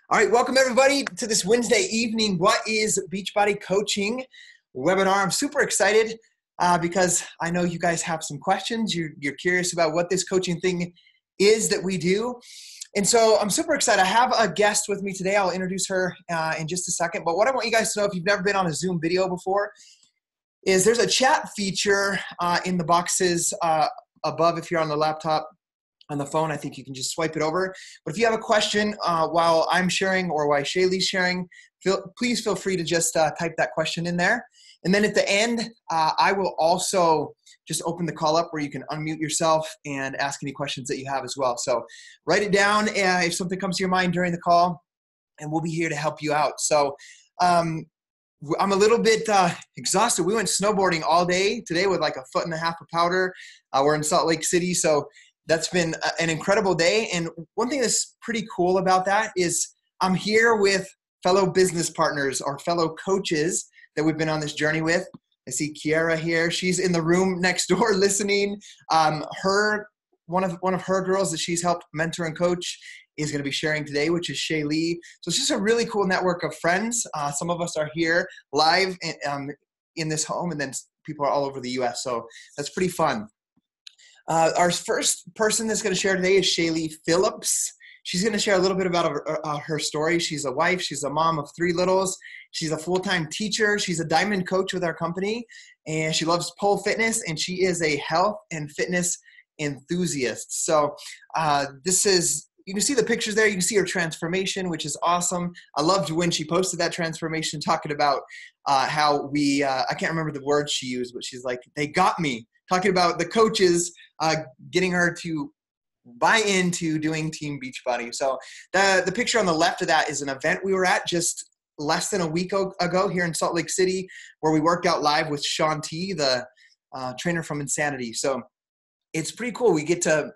All right, welcome everybody to this Wednesday evening What is Beachbody Coaching webinar. I'm super excited because I know you guys have some questions. You're curious about what this coaching thing is that we do. And so I'm super excited. I have a guest with me today. I'll introduce her in just a second. But what I want you guys to know, if you've never been on a Zoom video before, is there's a chat feature in the boxes above if you're on the laptop. On the phone, I think you can just swipe it over. But if you have a question while I'm sharing or while Shaylee's sharing, please feel free to just type that question in there. And then at the end, I will also just open the call up where you can unmute yourself and ask any questions that you have as well. So write it down if something comes to your mind during the call, and we'll be here to help you out. So I'm a little bit exhausted. We went snowboarding all day today with like 1.5 feet of powder. We're in Salt Lake City, so that's been an incredible day. And one thing that's pretty cool about that is I'm here with fellow business partners or fellow coaches that we've been on this journey with. I see Kiara here. She's in the room next door listening. One of her girls that she's helped mentor and coach is going to be sharing today, which is Shaylee. So it's just a really cool network of friends. Some of us are here live in this home, and then people are all over the US. So that's pretty fun. Our first person that's going to share today is Shaylee Phillips. She's going to share a little bit about her story. She's a wife. She's a mom of 3 littles. She's a full-time teacher. She's a diamond coach with our company, and she loves pole fitness, and she is a health and fitness enthusiast. So you can see the pictures there. You can see her transformation, which is awesome. I loved when she posted that transformation talking about how I can't remember the word she used, but she's like, they got me. Talking about the coaches getting her to buy into doing Team Beachbody. So the picture on the left of that is an event we were at just less than a week ago here in Salt Lake City, where we worked out live with Sean T, the trainer from Insanity. So it's pretty cool. We get to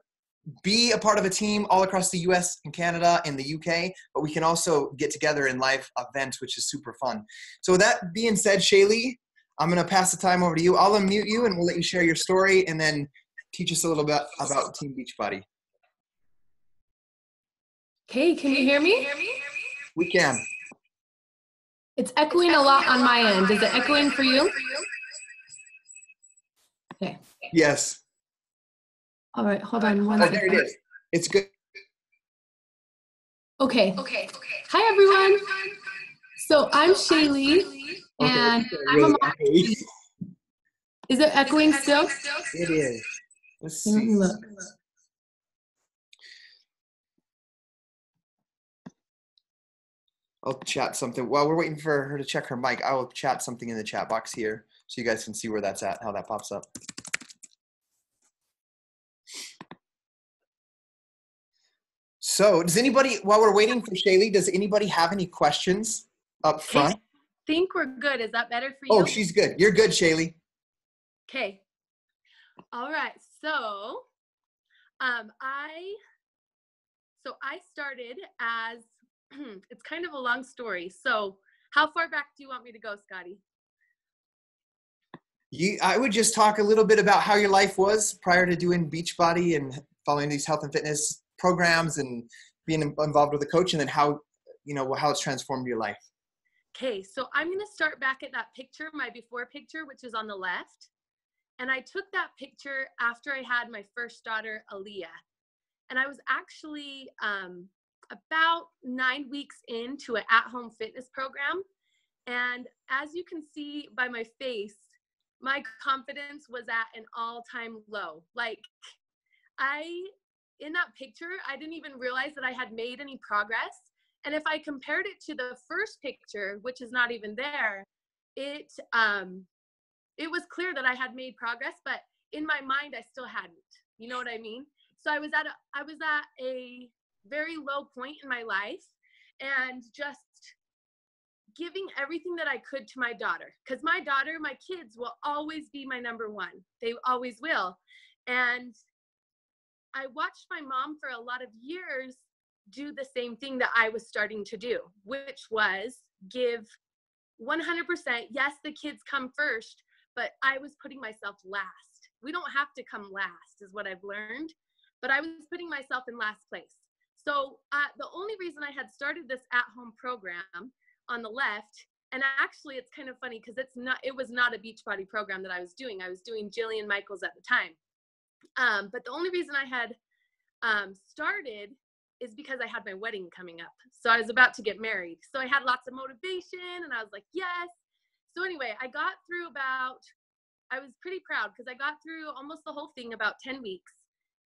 be a part of a team all across the US and Canada and the UK, but we can also get together in live events, which is super fun. So with that being said, Shaylee, I'm going to pass the time over to you. I'll unmute you and we'll let you share your story and then teach us a little bit about Team Beachbody. Okay, can you hear me? We can. It's echoing a lot on my end. Is it echoing for you? Okay. Yes. All right, hold on one second. There it is. It's good. Okay. Hi, everyone. So I'm Shaylee, and I'm a mom. Is it echoing still? It is. Let's see. Look. I'll chat something. While we're waiting for her to check her mic, I will chat something in the chat box here so you guys can see where that's at, how that pops up. So does anybody, while we're waiting for Shaylee, does anybody have any questions up front? I think we're good. Is that better for you? Oh, she's good. You're good, Shaylee. Okay. All right. So I started as, it's kind of a long story. So how far back do you want me to go, Scotty? I would just talk a little bit about how your life was prior to doing Beachbody and following these health and fitness programs and being involved with a coach, and then how it's transformed your life. Okay, so I'm going to start back at that picture, my before picture, which is on the left. And I took that picture after I had my first daughter, Aaliyah. And I was actually about 9 weeks into an at-home fitness program. And as you can see by my face, my confidence was at an all-time low. Like, in that picture, I didn't even realize that I had made any progress. And if I compared it to the first picture, which is not even there, it was clear that I had made progress, but in my mind, I still hadn't. You know what I mean? So I was at a very low point in my life, and just giving everything that I could to my daughter. Because my daughter, my kids will always be my number one. They always will. And I watched my mom for a lot of years do the same thing that I was starting to do, which was give 100%. Yes, the kids come first, but I was putting myself last. We don't have to come last is what I've learned, but I was putting myself in last place. So the only reason I had started this at-home program on the left, and actually it's kind of funny because it was not a Beachbody program that I was doing. I was doing Jillian Michaels at the time. But the only reason I had started is because I had my wedding coming up. So I was about to get married. So I had lots of motivation and I was like, yes. So anyway, I was pretty proud because I got through almost the whole thing, about 10 weeks.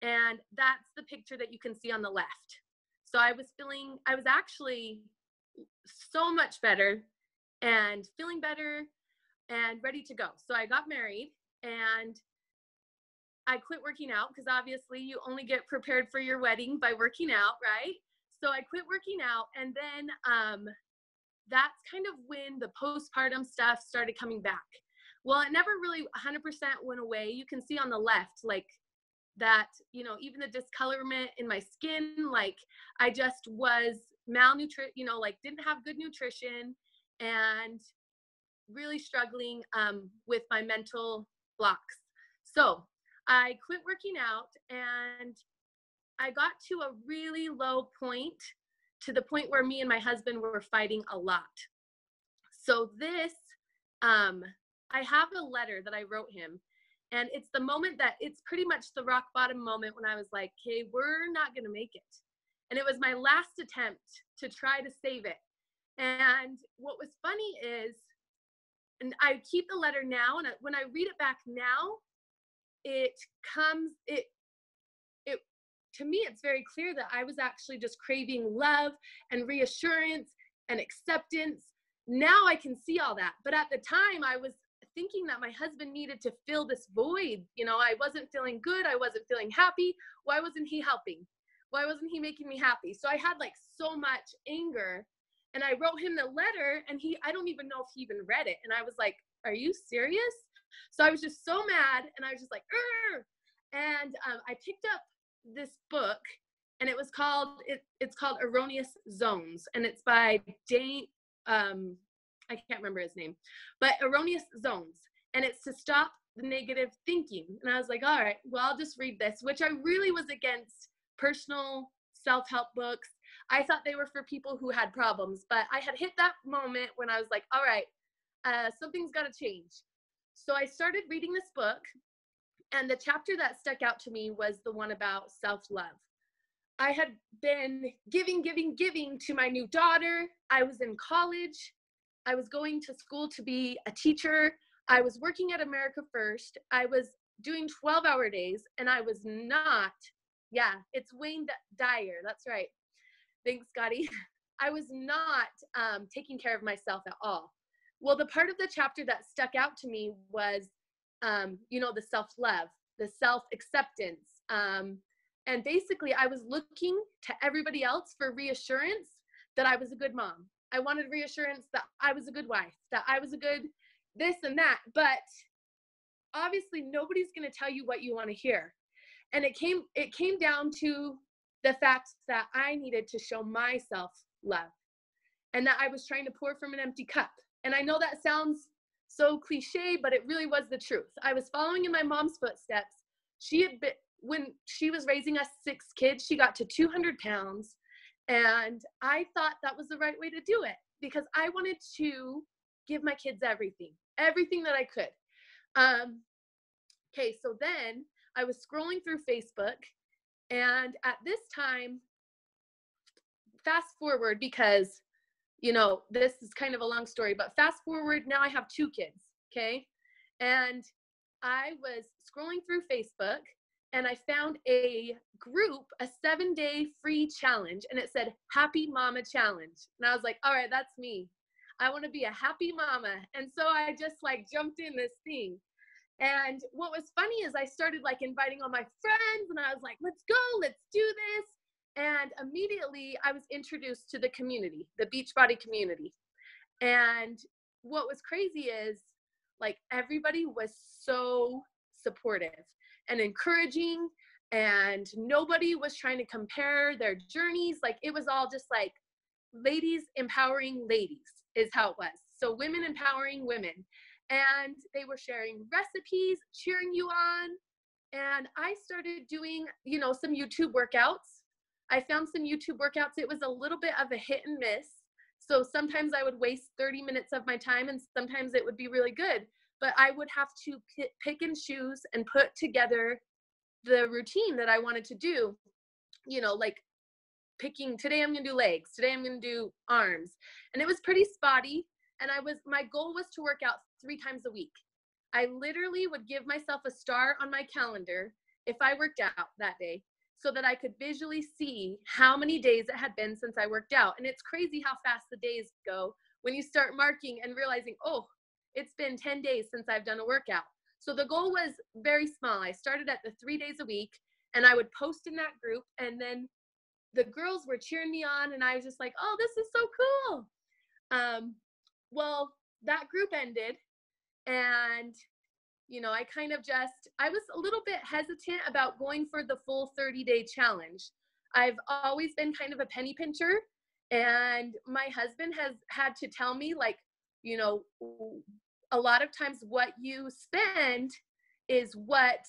And that's the picture that you can see on the left. So I was actually so much better and feeling better and ready to go. So I got married and I quit working out because obviously you only get prepared for your wedding by working out, right? So I quit working out, and then that's kind of when the postpartum stuff started coming back. Well, it never really 100% went away. You can see on the left, like that, even the discolorment in my skin, like I just was malnutrition, like didn't have good nutrition and really struggling with my mental blocks. So I quit working out and I got to a really low point, to the point where me and my husband were fighting a lot. So this, I have a letter that I wrote him, and it's the moment that it's pretty much the rock bottom moment when I was like, okay, we're not going to make it. And it was my last attempt to try to save it. And what was funny is, and I keep the letter now, and when I read it back now, to me, it's very clear that I was actually just craving love and reassurance and acceptance. Now I can see all that. But at the time, I was thinking that my husband needed to fill this void. I wasn't feeling good. I wasn't feeling happy. Why wasn't he helping? Why wasn't he making me happy? So I had like so much anger, and I wrote him the letter, and I don't even know if he even read it. And I was like, are you serious? So I was just so mad, and I was just like, Urgh! And I picked up this book, and it's called Erroneous Zones, and it's by Dane, I can't remember his name, but Erroneous Zones, and it's to stop the negative thinking. And I was like, all right, well, I'll just read this, which I really was against personal self-help books. I thought they were for people who had problems, but I had hit that moment when I was like, all right, something's got to change. So I started reading this book, and the chapter that stuck out to me was the one about self-love. I had been giving to my new daughter. I was in college. I was going to school to be a teacher. I was working at America First. I was doing 12-hour days, and I was not, it's Wayne Dyer. That's right. Thanks, Scotty. I was not taking care of myself at all. Well, the part of the chapter that stuck out to me was, the self-love, the self-acceptance. And basically, I was looking to everybody else for reassurance that I was a good mom. I wanted reassurance that I was a good wife, that I was a good this and that. But obviously, nobody's going to tell you what you want to hear. And it came down to the fact that I needed to show myself love, and that I was trying to pour from an empty cup. And I know that sounds so cliche, but it really was the truth. I was following in my mom's footsteps. When she was raising us 6 kids, she got to 200 pounds. And I thought that was the right way to do it, because I wanted to give my kids everything that I could. Okay, so then I was scrolling through Facebook, and at this time, fast forward, because this is kind of a long story, but fast forward, now I have 2 kids, okay? And I was scrolling through Facebook, and I found a group, a 7-day free challenge, and it said Happy Mama Challenge. And I was like, all right, that's me. I want to be a happy mama. And so I just jumped in this thing. And what was funny is I started inviting all my friends, and I was like, let's go, let's do this. And immediately I was introduced to the community, the Beachbody community. And what was crazy is everybody was so supportive and encouraging, and nobody was trying to compare their journeys. It was all just ladies empowering ladies is how it was. So women empowering women. And they were sharing recipes, cheering you on. And I started doing, some YouTube workouts. I found some YouTube workouts. It was a little bit of a hit and miss. So sometimes I would waste 30 minutes of my time and sometimes it would be really good. But I would have to pick and choose and put together the routine that I wanted to do, like picking, today I'm going to do legs, today I'm going to do arms. And it was pretty spotty. And my goal was to work out 3 times a week. I literally would give myself a star on my calendar if I worked out that day, so that I could visually see how many days it had been since I worked out. And it's crazy how fast the days go when you start marking and realizing, oh, it's been 10 days since I've done a workout. So the goal was very small. I started at the 3 days a week, and I would post in that group, and then the girls were cheering me on, and I was just like, oh, this is so cool. Well, that group ended, and I was a little bit hesitant about going for the full 30-day challenge. I've always been kind of a penny pincher, and my husband has had to tell me, like, a lot of times what you spend is what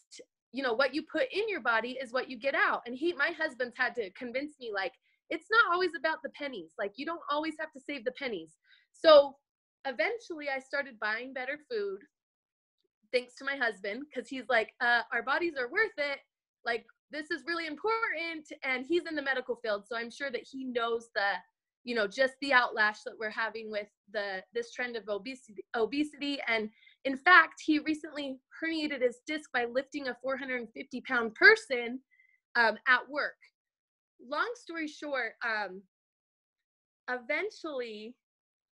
you put in your body is what you get out. And my husband's had to convince me, like, it's not always about the pennies. Like, you don't always have to save the pennies. So eventually I started buying better food, thanks to my husband, because he's like, our bodies are worth it. Like, this is really important. And he's in the medical field, so I'm sure that he knows just the outlash that we're having with this trend of obesity. And in fact, he recently herniated his disc by lifting a 450-pound person at work. Long story short, eventually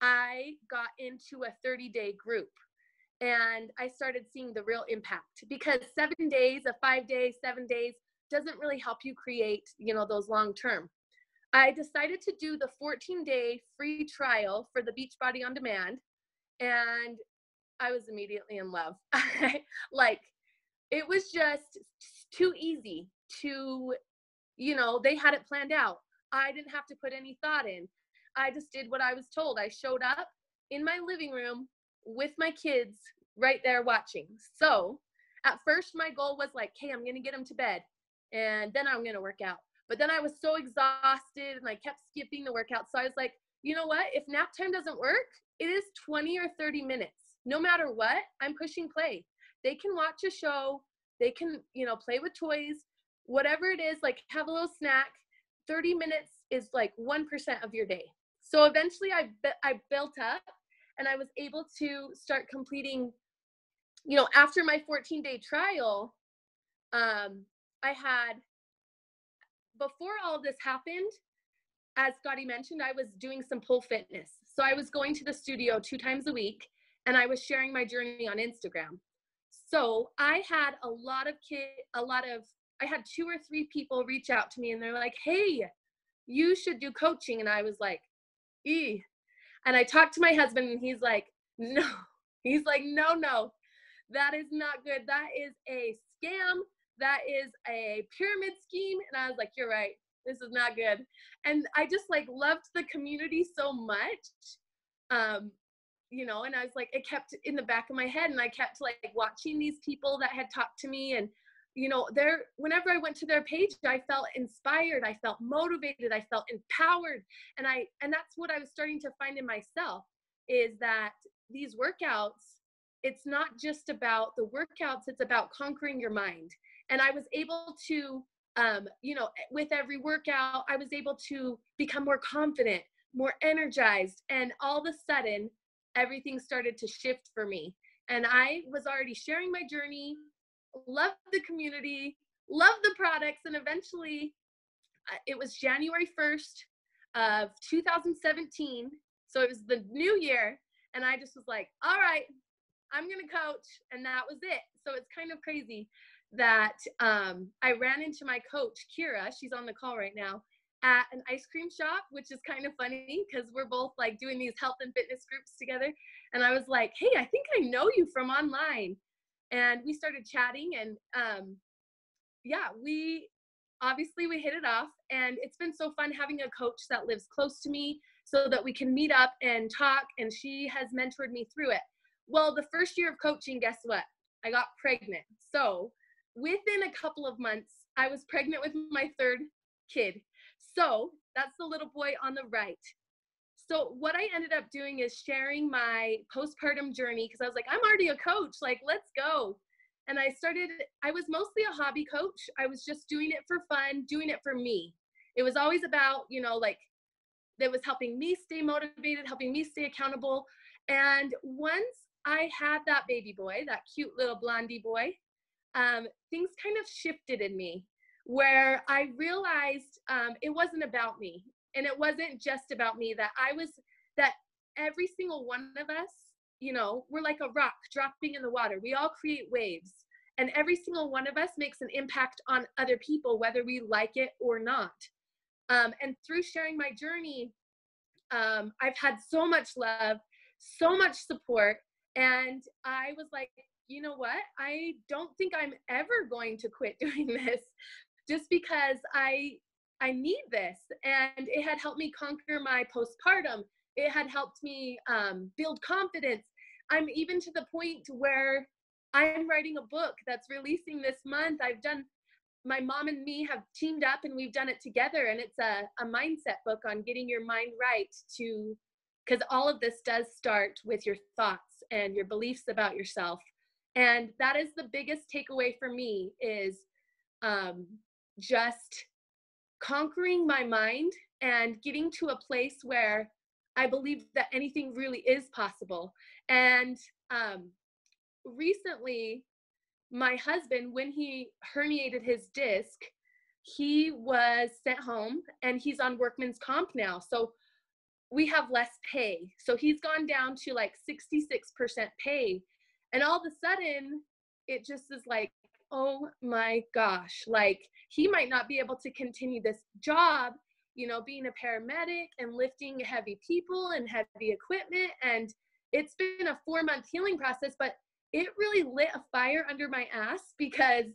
I got into a 30-day group, and I started seeing the real impact, because 7 days, a 5-day, 7 days doesn't really help you create, those long term. I decided to do the 14-day free trial for the Beachbody On Demand, and I was immediately in love. Like, it was just too easy to, they had it planned out. I didn't have to put any thought in. I just did what I was told. I showed up in my living room with my kids right there watching. So at first my goal was like, hey, I'm going to get them to bed, and then I'm going to work out. But then I was so exhausted and I kept skipping the workout. So I was like, you know what? If nap time doesn't work, it is 20 or 30 minutes. No matter what, I'm pushing play. They can watch a show. They can, play with toys, whatever it is, like have a little snack. 30 minutes is like 1% of your day. So eventually I built up, and I was able to start completing, after my 14-day trial, before all this happened, as Scotty mentioned, I was doing some pole fitness. So I was going to the studio 2 times a week, and I was sharing my journey on Instagram. So I had I had 2 or 3 people reach out to me, and they're like, hey, you should do coaching. And I was like, eeh. And I talked to my husband, and he's like, no. He's like, no, that is not good. That is a scam. That is a pyramid scheme. And I was like, you're right. This is not good. And I just loved the community so much. And I was like, it kept in the back of my head, and I kept watching these people that had talked to me, and whenever I went to their page, I felt inspired, I felt motivated, I felt empowered. And that's what I was starting to find in myself, is that these workouts, it's not just about the workouts, it's about conquering your mind. And I was able to, with every workout, I was able to become more confident, more energized. And all of a sudden, everything started to shift for me. And I was already sharing my journey, loved the community, loved the products. And eventually, it was January 1st of 2017. So it was the new year. And I just was like, all right, I'm going to coach. And that was it. So it's kind of crazy that I ran into my coach, Kira, she's on the call right now, at an ice cream shop, which is kind of funny because we're both doing these health and fitness groups together. And I was like, hey, I think I know you from online. And we started chatting, and we hit it off. And it's been so fun having a coach that lives close to me so that we can meet up and talk. And she has mentored me through it. Well, the first year of coaching, guess what? I got pregnant. So within a couple of months, I was pregnant with my 3rd kid. So that's the little boy on the right. So what I ended up doing is sharing my postpartum journey, because I was like, I'm already a coach, like, let's go. And I was mostly a hobby coach. I was just doing it for fun, doing it for me. It was always about, like, that was helping me stay motivated, helping me stay accountable. And once I had that baby boy, that cute little blondie boy, things kind of shifted in me, where I realized it wasn't about me. And it wasn't just about me, that every single one of us, we're like a rock dropping in the water. We all create waves, and every single one of us makes an impact on other people, whether we like it or not. And through sharing my journey, I've had so much love, so much support. And I was like, you know what? I don't think I'm ever going to quit doing this, just because I need this. And it had helped me conquer my postpartum. It had helped me build confidence. I'm even to the point where I'm writing a book that's releasing this month. My mom and me have teamed up, and we've done it together. And it's a mindset book on getting your mind right, because all of this does start with your thoughts and your beliefs about yourself. And that is the biggest takeaway for me, is just conquering my mind and getting to a place where I believe that anything really is possible. And recently, my husband, when he herniated his disc, he was sent home, and he's on workman's comp now. So we have less pay. So he's gone down to like 66% pay. And all of a sudden, it just is like, oh my gosh, like, he might not be able to continue this job, being a paramedic and lifting heavy people and heavy equipment. And it's been a 4-month healing process, but it really lit a fire under my ass, because,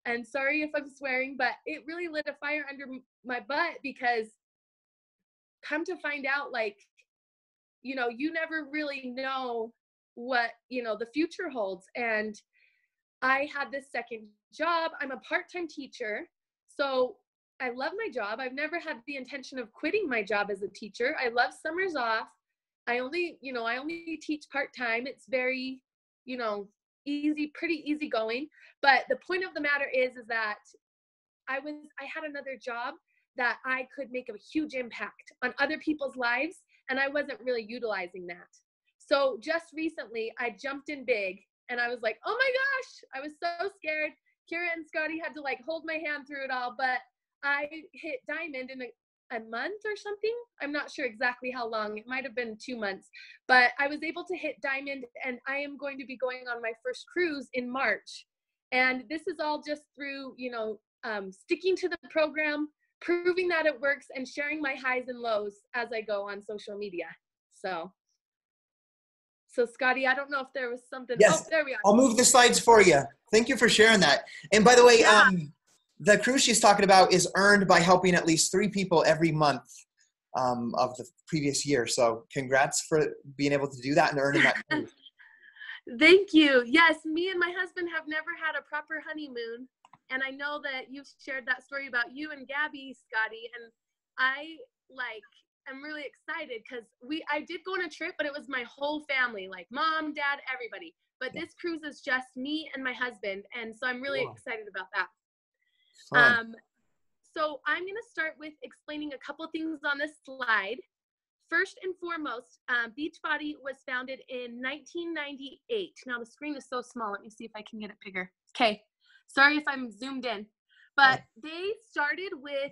and sorry if I'm swearing, but it really lit a fire under my butt, because come to find out, like, you never really know what, the future holds. And I had this second job. I'm a part-time teacher, so I love my job. I've never had the intention of quitting my job as a teacher. I love summers off. I only teach part-time. It's very, pretty easy going. But the point of the matter is that I had another job that I could make a huge impact on other people's lives, and I wasn't really utilizing that. So just recently, I jumped in big, and I was like, oh my gosh, I was so scared. Kira and Scotty had to like hold my hand through it all, but I hit diamond in a month or something. I'm not sure exactly how long. It might have been 2 months, but I was able to hit diamond, and I am going to be going on my first cruise in March. And this is all just through, sticking to the program, proving that it works, and sharing my highs and lows as I go on social media. So Scotty, I don't know if there was something. Yes. Oh, there we are. I'll move the slides for you. Thank you for sharing that. And by the way, the cruise she's talking about is earned by helping at least 3 people every month of the previous year. So congrats for being able to do that and earning that cruise. Thank you. Yes, me and my husband have never had a proper honeymoon. And I know that you've shared that story about you and Gabby, Scotty. And I'm really excited, because I did go on a trip, but it was my whole family, like mom, dad, everybody. But this cruise is just me and my husband. And so I'm really excited about that. So I'm going to start with explaining a couple things on this slide. First and foremost, Beachbody was founded in 1998. Now the screen is so small. Let me see if I can get it bigger. Okay. Sorry if I'm zoomed in. But they started with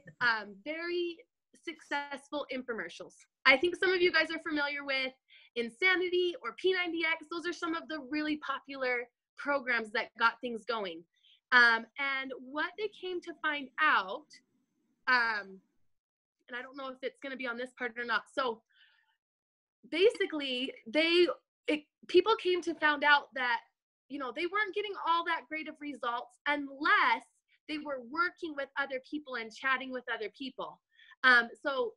very successful infomercials. I think some of you guys are familiar with Insanity or P90X. Those are some of the really popular programs that got things going. And what they came to find out, and I don't know if it's going to be on this part or not. So basically, people came to find out that, they weren't getting all that great of results unless they were working with other people and chatting with other people. So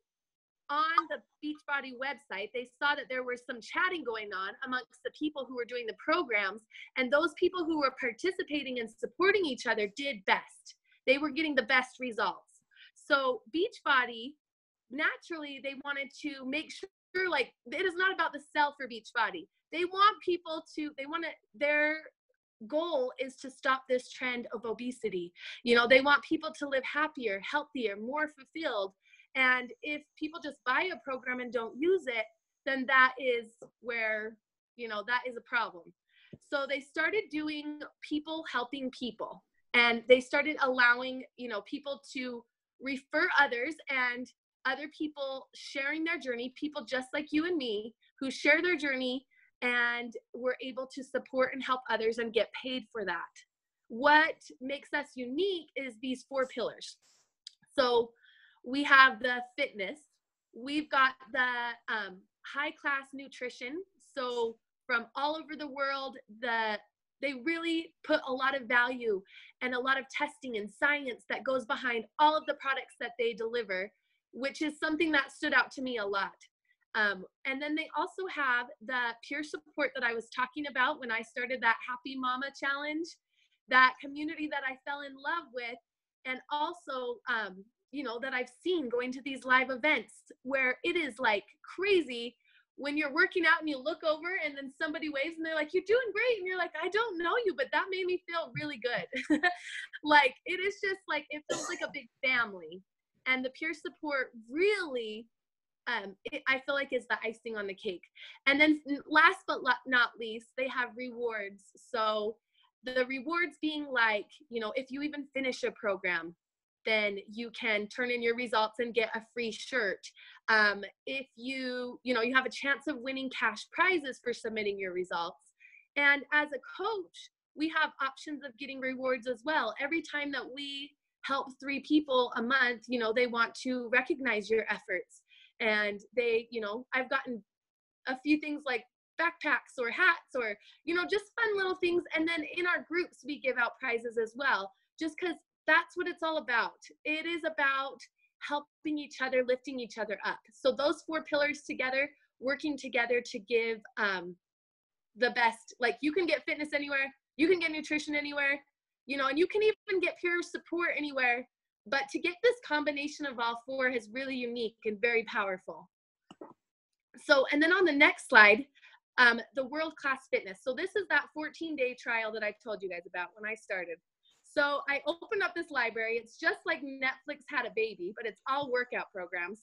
on the Beachbody website, they saw that there was some chatting going on amongst the people who were doing the programs, and those people who were participating and supporting each other did best. They were getting the best results. So Beachbody, naturally, they wanted to make sure, like, it is not about the sell for Beachbody. They want people to, their goal is to stop this trend of obesity. You know, they want people to live happier, healthier, more fulfilled. And if people just buy a program and don't use it, then that is where, you know, that is a problem. So they started doing people helping people, and they started allowing, you know, people to refer others, and other people sharing their journey, people just like you and me who share their journey, and we're able to support and help others and get paid for that. What makes us unique is these 4 pillars. So we have the fitness, we've got the high class nutrition. So from all over the world, they really put a lot of value and a lot of testing and science that goes behind all of the products that they deliver, which is something that stood out to me a lot. And then they also have the peer support that I was talking about when I started that Happy Mama Challenge, that community that I fell in love with, and also, you know, that I've seen going to these live events where it is like crazy when you're working out and you look over and then somebody waves and they're like, "You're doing great." And you're like, "I don't know you, but that made me feel really good." Like, it is just like, it feels like a big family. And the peer support really, I feel like, is the icing on the cake. And then last but not least, they have rewards. So the rewards being like, you know, if you even finish a program, then you can turn in your results and get a free shirt. If you know, you have a chance of winning cash prizes for submitting your results. And as a coach, we have options of getting rewards as well. Every time that we help 3 people a month, you know, they want to recognize your efforts. And they, you know, I've gotten a few things like backpacks or hats or, you know, just fun little things. And then in our groups, we give out prizes as well, just because that's what it's all about. It is about helping each other, lifting each other up. So those 4 pillars together, working together to give the best. Like, you can get fitness anywhere, you can get nutrition anywhere, you know, and you can even get peer support anywhere. But to get this combination of all 4 is really unique and very powerful. So, and then on the next slide, the world-class fitness. So this is that 14-day trial that I've told you guys about when I started. So I opened up this library. It's just like Netflix had a baby, but it's all workout programs.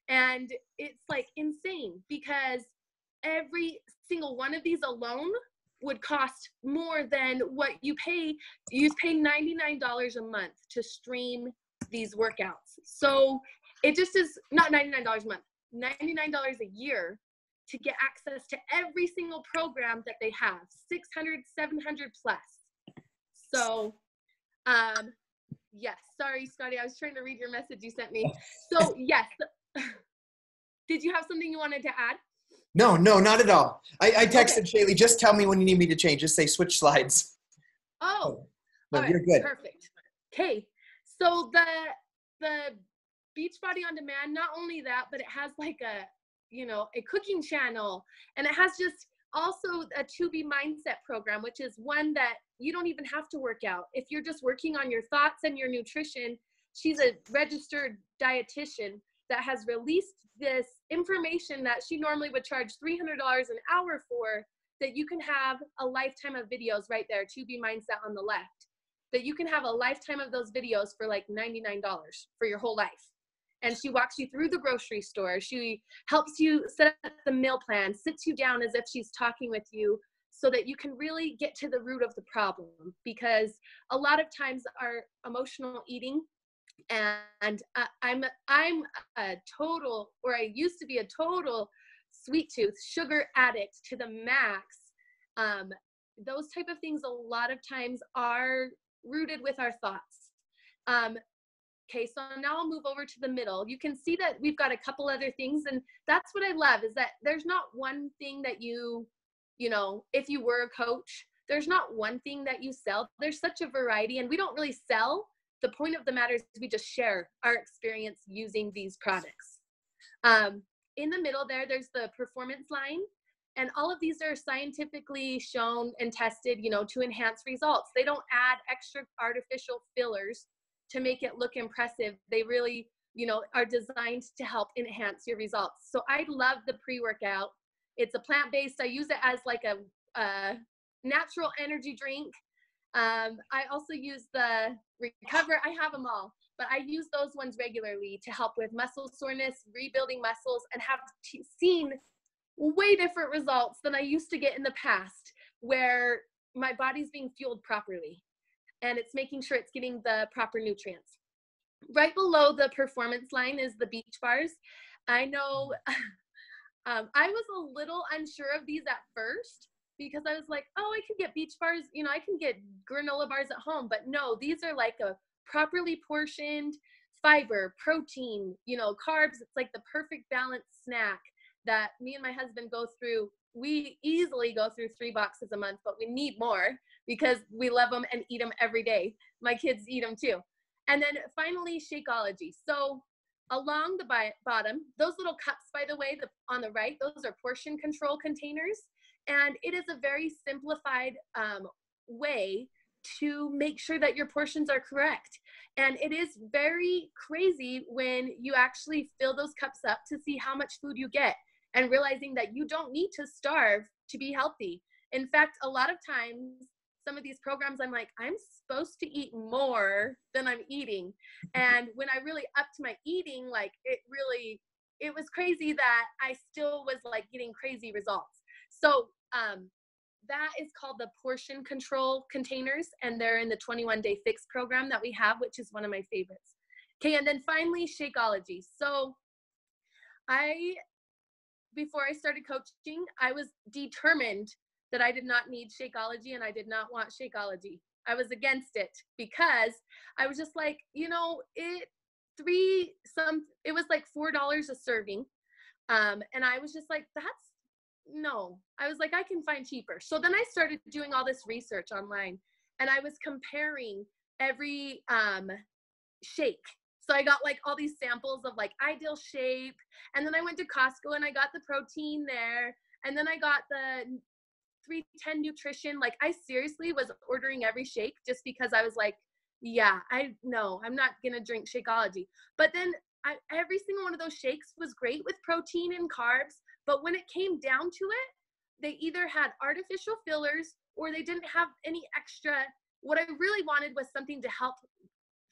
And it's like insane, because every single one of these alone would cost more than what you pay. You pay $99 a month to stream these workouts. So it just is not $99 a month, $99 a year to get access to every single program that they have, 600, 700 plus. So, yes, sorry, Scotty, I was trying to read your message you sent me. So yes, did you have something you wanted to add? No, not at all. I texted Shaylee, just tell me when you need me to change. Just say switch slides. Oh, no, right, you're good. Perfect. Okay, so the Beachbody on Demand, not only that, but it has like a, you know, a cooking channel, and it has just also a To Be Mindset program, which is one that you don't even have to work out. If you're just working on your thoughts and your nutrition, she's a registered dietitian that has released this information that she normally would charge $300 an hour for, that you can have a lifetime of videos right there, To Be Mindset on the left, that you can have a lifetime of those videos for like $99 for your whole life. And she walks you through the grocery store. She helps you set up the meal plan, sits you down as if she's talking with you, so that you can really get to the root of the problem. Because a lot of times our emotional eating, and I'm a total, or I used to be a total sweet tooth, sugar addict to the max. Those type of things a lot of times are rooted with our thoughts. Okay, so now I'll move over to the middle. You can see that we've got a couple other things, and that's what I love, is that there's not one thing that you know, if you were a coach, there's not one thing that you sell. There's such a variety, and we don't really sell. The point of the matter is we just share our experience using these products. In the middle there's the performance line, and all of these are scientifically shown and tested, you know, to enhance results. They don't add extra artificial fillers to make it look impressive. They really are designed to help enhance your results. So I love the pre-workout. It's a plant-based. I use it as like a natural energy drink. I also use the Recover. I have them all, but I use those ones regularly to help with muscle soreness, rebuilding muscles, and have seen way different results than I used to get in the past, where my body's being fueled properly and it's making sure it's getting the proper nutrients. Right below the performance line is the beach bars. I know I was a little unsure of these at first because I was like, oh, I could get beach bars, I can get granola bars at home, but no, these are like a properly portioned fiber, protein, carbs. It's like the perfect balanced snack that me and my husband go through. We easily go through 3 boxes a month, but we need more because we love them and eat them every day. My kids eat them too. And then finally, Shakeology. So along the bottom, those little cups, by the way, on the right, those are portion control containers. And it is a very simplified way to make sure that your portions are correct. And it is very crazy when you actually fill those cups up to see how much food you get and realizing that you don't need to starve to be healthy. In fact, a lot of times, some of these programs, I'm like, I'm supposed to eat more than I'm eating. And when I really upped my eating, like it was crazy that I still was like getting crazy results. So that is called the portion control containers, and they're in the 21-day fix program that we have, which is one of my favorites. Okay, and then finally, Shakeology. So before I started coaching, I was determined that I did not need Shakeology and I did not want Shakeology. I was against it because I was just like, it was like $4 a serving. And I was just like, no. I was like, I can find cheaper. So then I started doing all this research online and I was comparing every shake. So I got like all these samples of like Ideal Shape. And then I went to Costco and I got the protein there. And then I got the 310 Nutrition. Like I seriously was ordering every shake just because I was like, yeah, I'm not going to drink Shakeology. But then every single one of those shakes was great with protein and carbs. But when it came down to it, they either had artificial fillers or they didn't have any extra. What I really wanted was something to help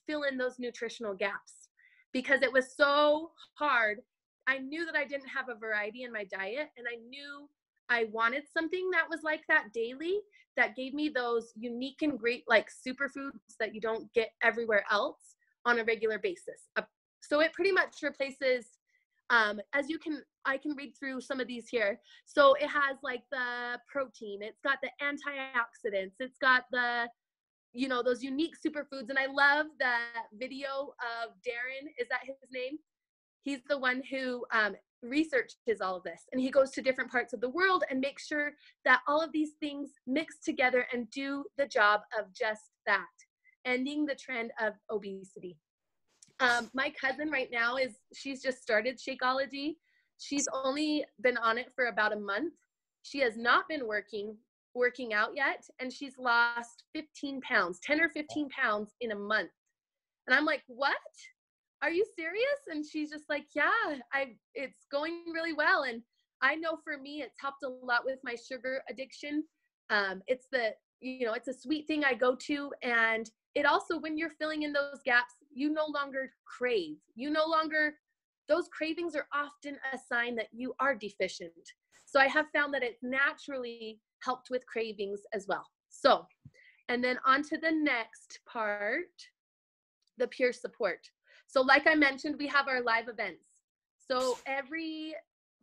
fill in those nutritional gaps because it was so hard. I knew that I didn't have a variety in my diet, and I knew I wanted something that was like that daily, that gave me those unique and great like superfoods that you don't get everywhere else on a regular basis. So it pretty much replaces, I can read through some of these here. So it has like the protein, it's got the antioxidants, it's got the, those unique superfoods. And I love that video of Darren, is that his name? He's the one who researches all of this, and he goes to different parts of the world and makes sure that all of these things mix together and do the job of just that, ending the trend of obesity. My cousin right now she's just started Shakeology. She's only been on it for about a month. She has not been working out yet, and she's lost 15 pounds, 10 or 15 pounds in a month. And I'm like, what? Are you serious? And she's just like, yeah, it's going really well. And I know for me, it's helped a lot with my sugar addiction. It's it's a sweet thing I go to. And it also, when you're filling in those gaps, you no longer crave. Those cravings are often a sign that you are deficient. So I have found that it's naturally helped with cravings as well. So, and then on to the next part, the peer support. So like I mentioned, we have our live events. So every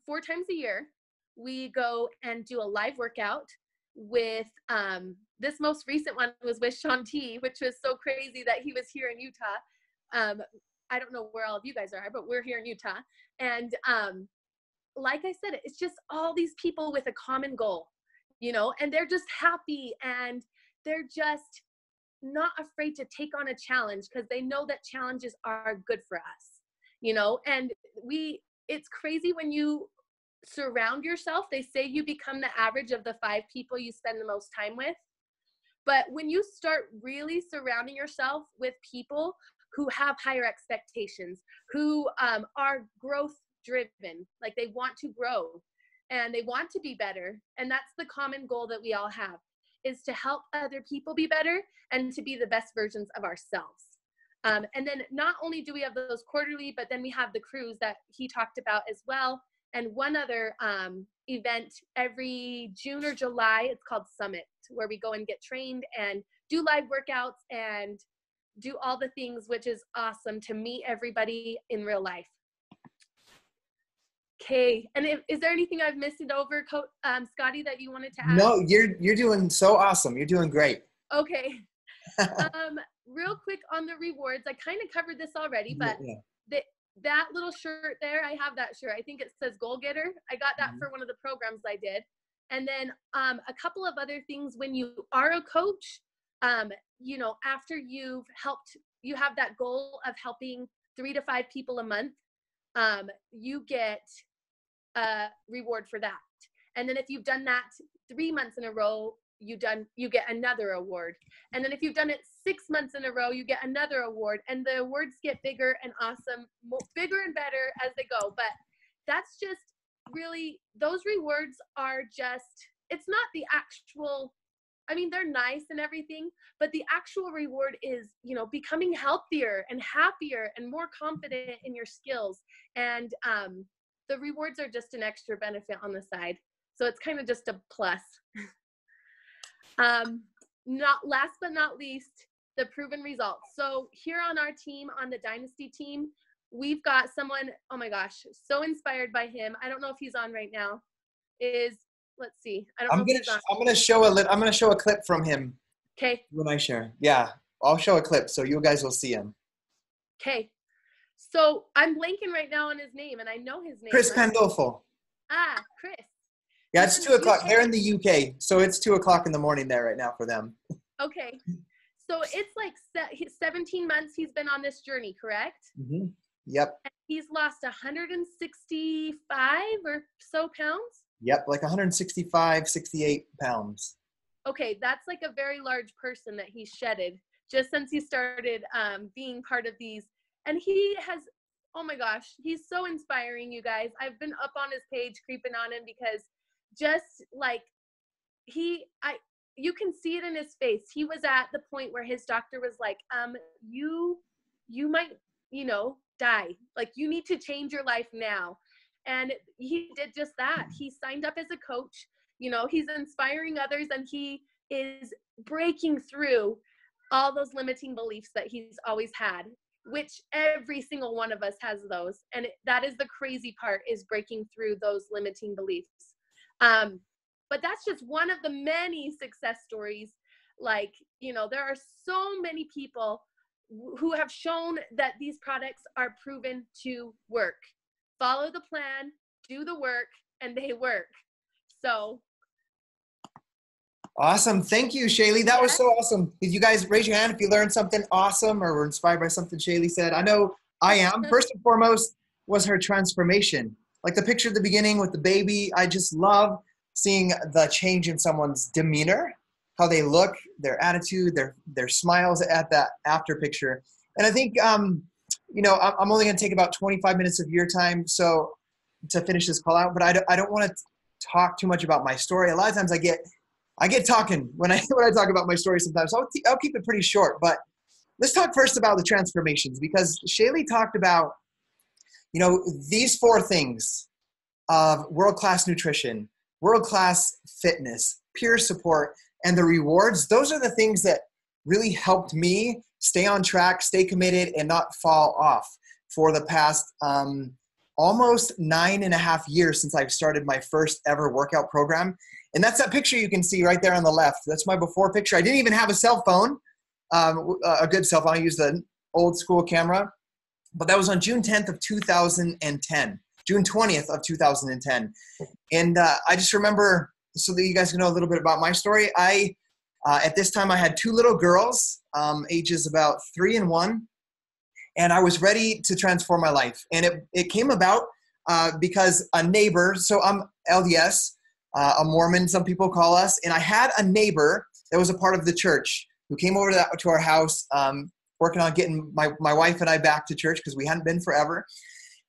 4 times a year, we go and do a live workout with, this most recent one was with Sean T, which was so crazy that he was here in Utah. I don't know where all of you guys are, but we're here in Utah. And like I said, it's just all these people with a common goal, and they're just happy and they're just not afraid to take on a challenge because they know that challenges are good for us, and it's crazy when you surround yourself. They say you become the average of the 5 people you spend the most time with. But when you start really surrounding yourself with people who have higher expectations, who are growth driven, like they want to grow and they want to be better. And that's the common goal that we all have, is to help other people be better and to be the best versions of ourselves. And then not only do we have those quarterly, but then we have the cruise that he talked about as well. And one other event every June or July, it's called Summit, where we go and get trained and do live workouts and do all the things, which is awesome to meet everybody in real life. Okay, and is there anything I've missed over, Scotty, that you wanted to add? No, you're doing so awesome. You're doing great. Okay. Real quick on the rewards, I kind of covered this already, but that little shirt there, I have that shirt. I think it says Goal Getter. I got that for one of the programs I did. And then a couple of other things when you are a coach, you know, after you have that goal of helping 3 to 5 people a month, you get a reward for that. And then if you've done that 3 months in a row, you get another award. And then if you've done it 6 months in a row, you get another award. And the awards get bigger and awesome, bigger and better as they go. But that's just really, those rewards are just, it's not the actual, I mean, they're nice and everything, but the actual reward is, you know, becoming healthier and happier and more confident in your skills. And the rewards are just an extra benefit on the side. So it's kind of just a plus. Not last but not least, the proven results. So here on our team, on the Dynasty team, we've got someone, oh my gosh, so inspired by him. I don't know if he's on right now. Let's see. I don't know if he's on. I'm gonna show a clip from him. Okay. When I share. Yeah, I'll show a clip so you guys will see him. Okay. So I'm blanking right now on his name, and I know his name. Chris Pandolfo. Ah, Chris. Yeah, it's 2 o'clock. They're in the UK, so it's 2 o'clock in the morning there right now for them. Okay. So it's like 17 months he's been on this journey, correct? Mm-hmm. Yep. And he's lost 165 or so pounds? Yep, like 165, 68 pounds. Okay, that's like a very large person that he's shedded just since he started being part of these. And he has, oh my gosh, he's so inspiring, you guys. I've been up on his page creeping on him because just like you can see it in his face. He was at the point where his doctor was like, you might, you know, die. Like, you need to change your life now. And he did just that. He signed up as a coach. You know, he's inspiring others, and he is breaking through all those limiting beliefs that he's always had, which every single one of us has those. And that is the crazy part, is breaking through those limiting beliefs. But that's just one of the many success stories. Like, you know, there are so many people who have shown that these products are proven to work. Follow the plan, do the work, and they work. So. Awesome. Thank you, Shaylee. That was so awesome. Did you guys raise your hand if you learned something awesome or were inspired by something Shaylee said? I know I am. First and foremost was her transformation. Like the picture at the beginning with the baby, I just love seeing the change in someone's demeanor, how they look, their attitude, their smiles at that after picture. And I think, you know, I'm only going to take about 25 minutes of your time so to finish this call out, but I don't want to talk too much about my story. A lot of times I get talking when I talk about my story sometimes. So I'll keep it pretty short, but let's talk first about the transformations, because Shaylee talked about, you know, these 4 things of world-class nutrition, world-class fitness, peer support, and the rewards. Those are the things that really helped me stay on track, stay committed, and not fall off for the past almost 9.5 years since I've started my first ever workout program. And that's that picture you can see right there on the left. That's my before picture. I didn't even have a cell phone, a good cell phone. I used the old school camera. But that was on June 10th of 2010, June 20th of 2010. And I just remember, so that you guys can know a little bit about my story, at this time I had 2 little girls, ages about 3 and 1. And I was ready to transform my life. And it came about because a neighbor, so I'm LDS, a Mormon, some people call us. And I had a neighbor that was a part of the church who came over to our house working on getting my wife and I back to church because we hadn't been forever.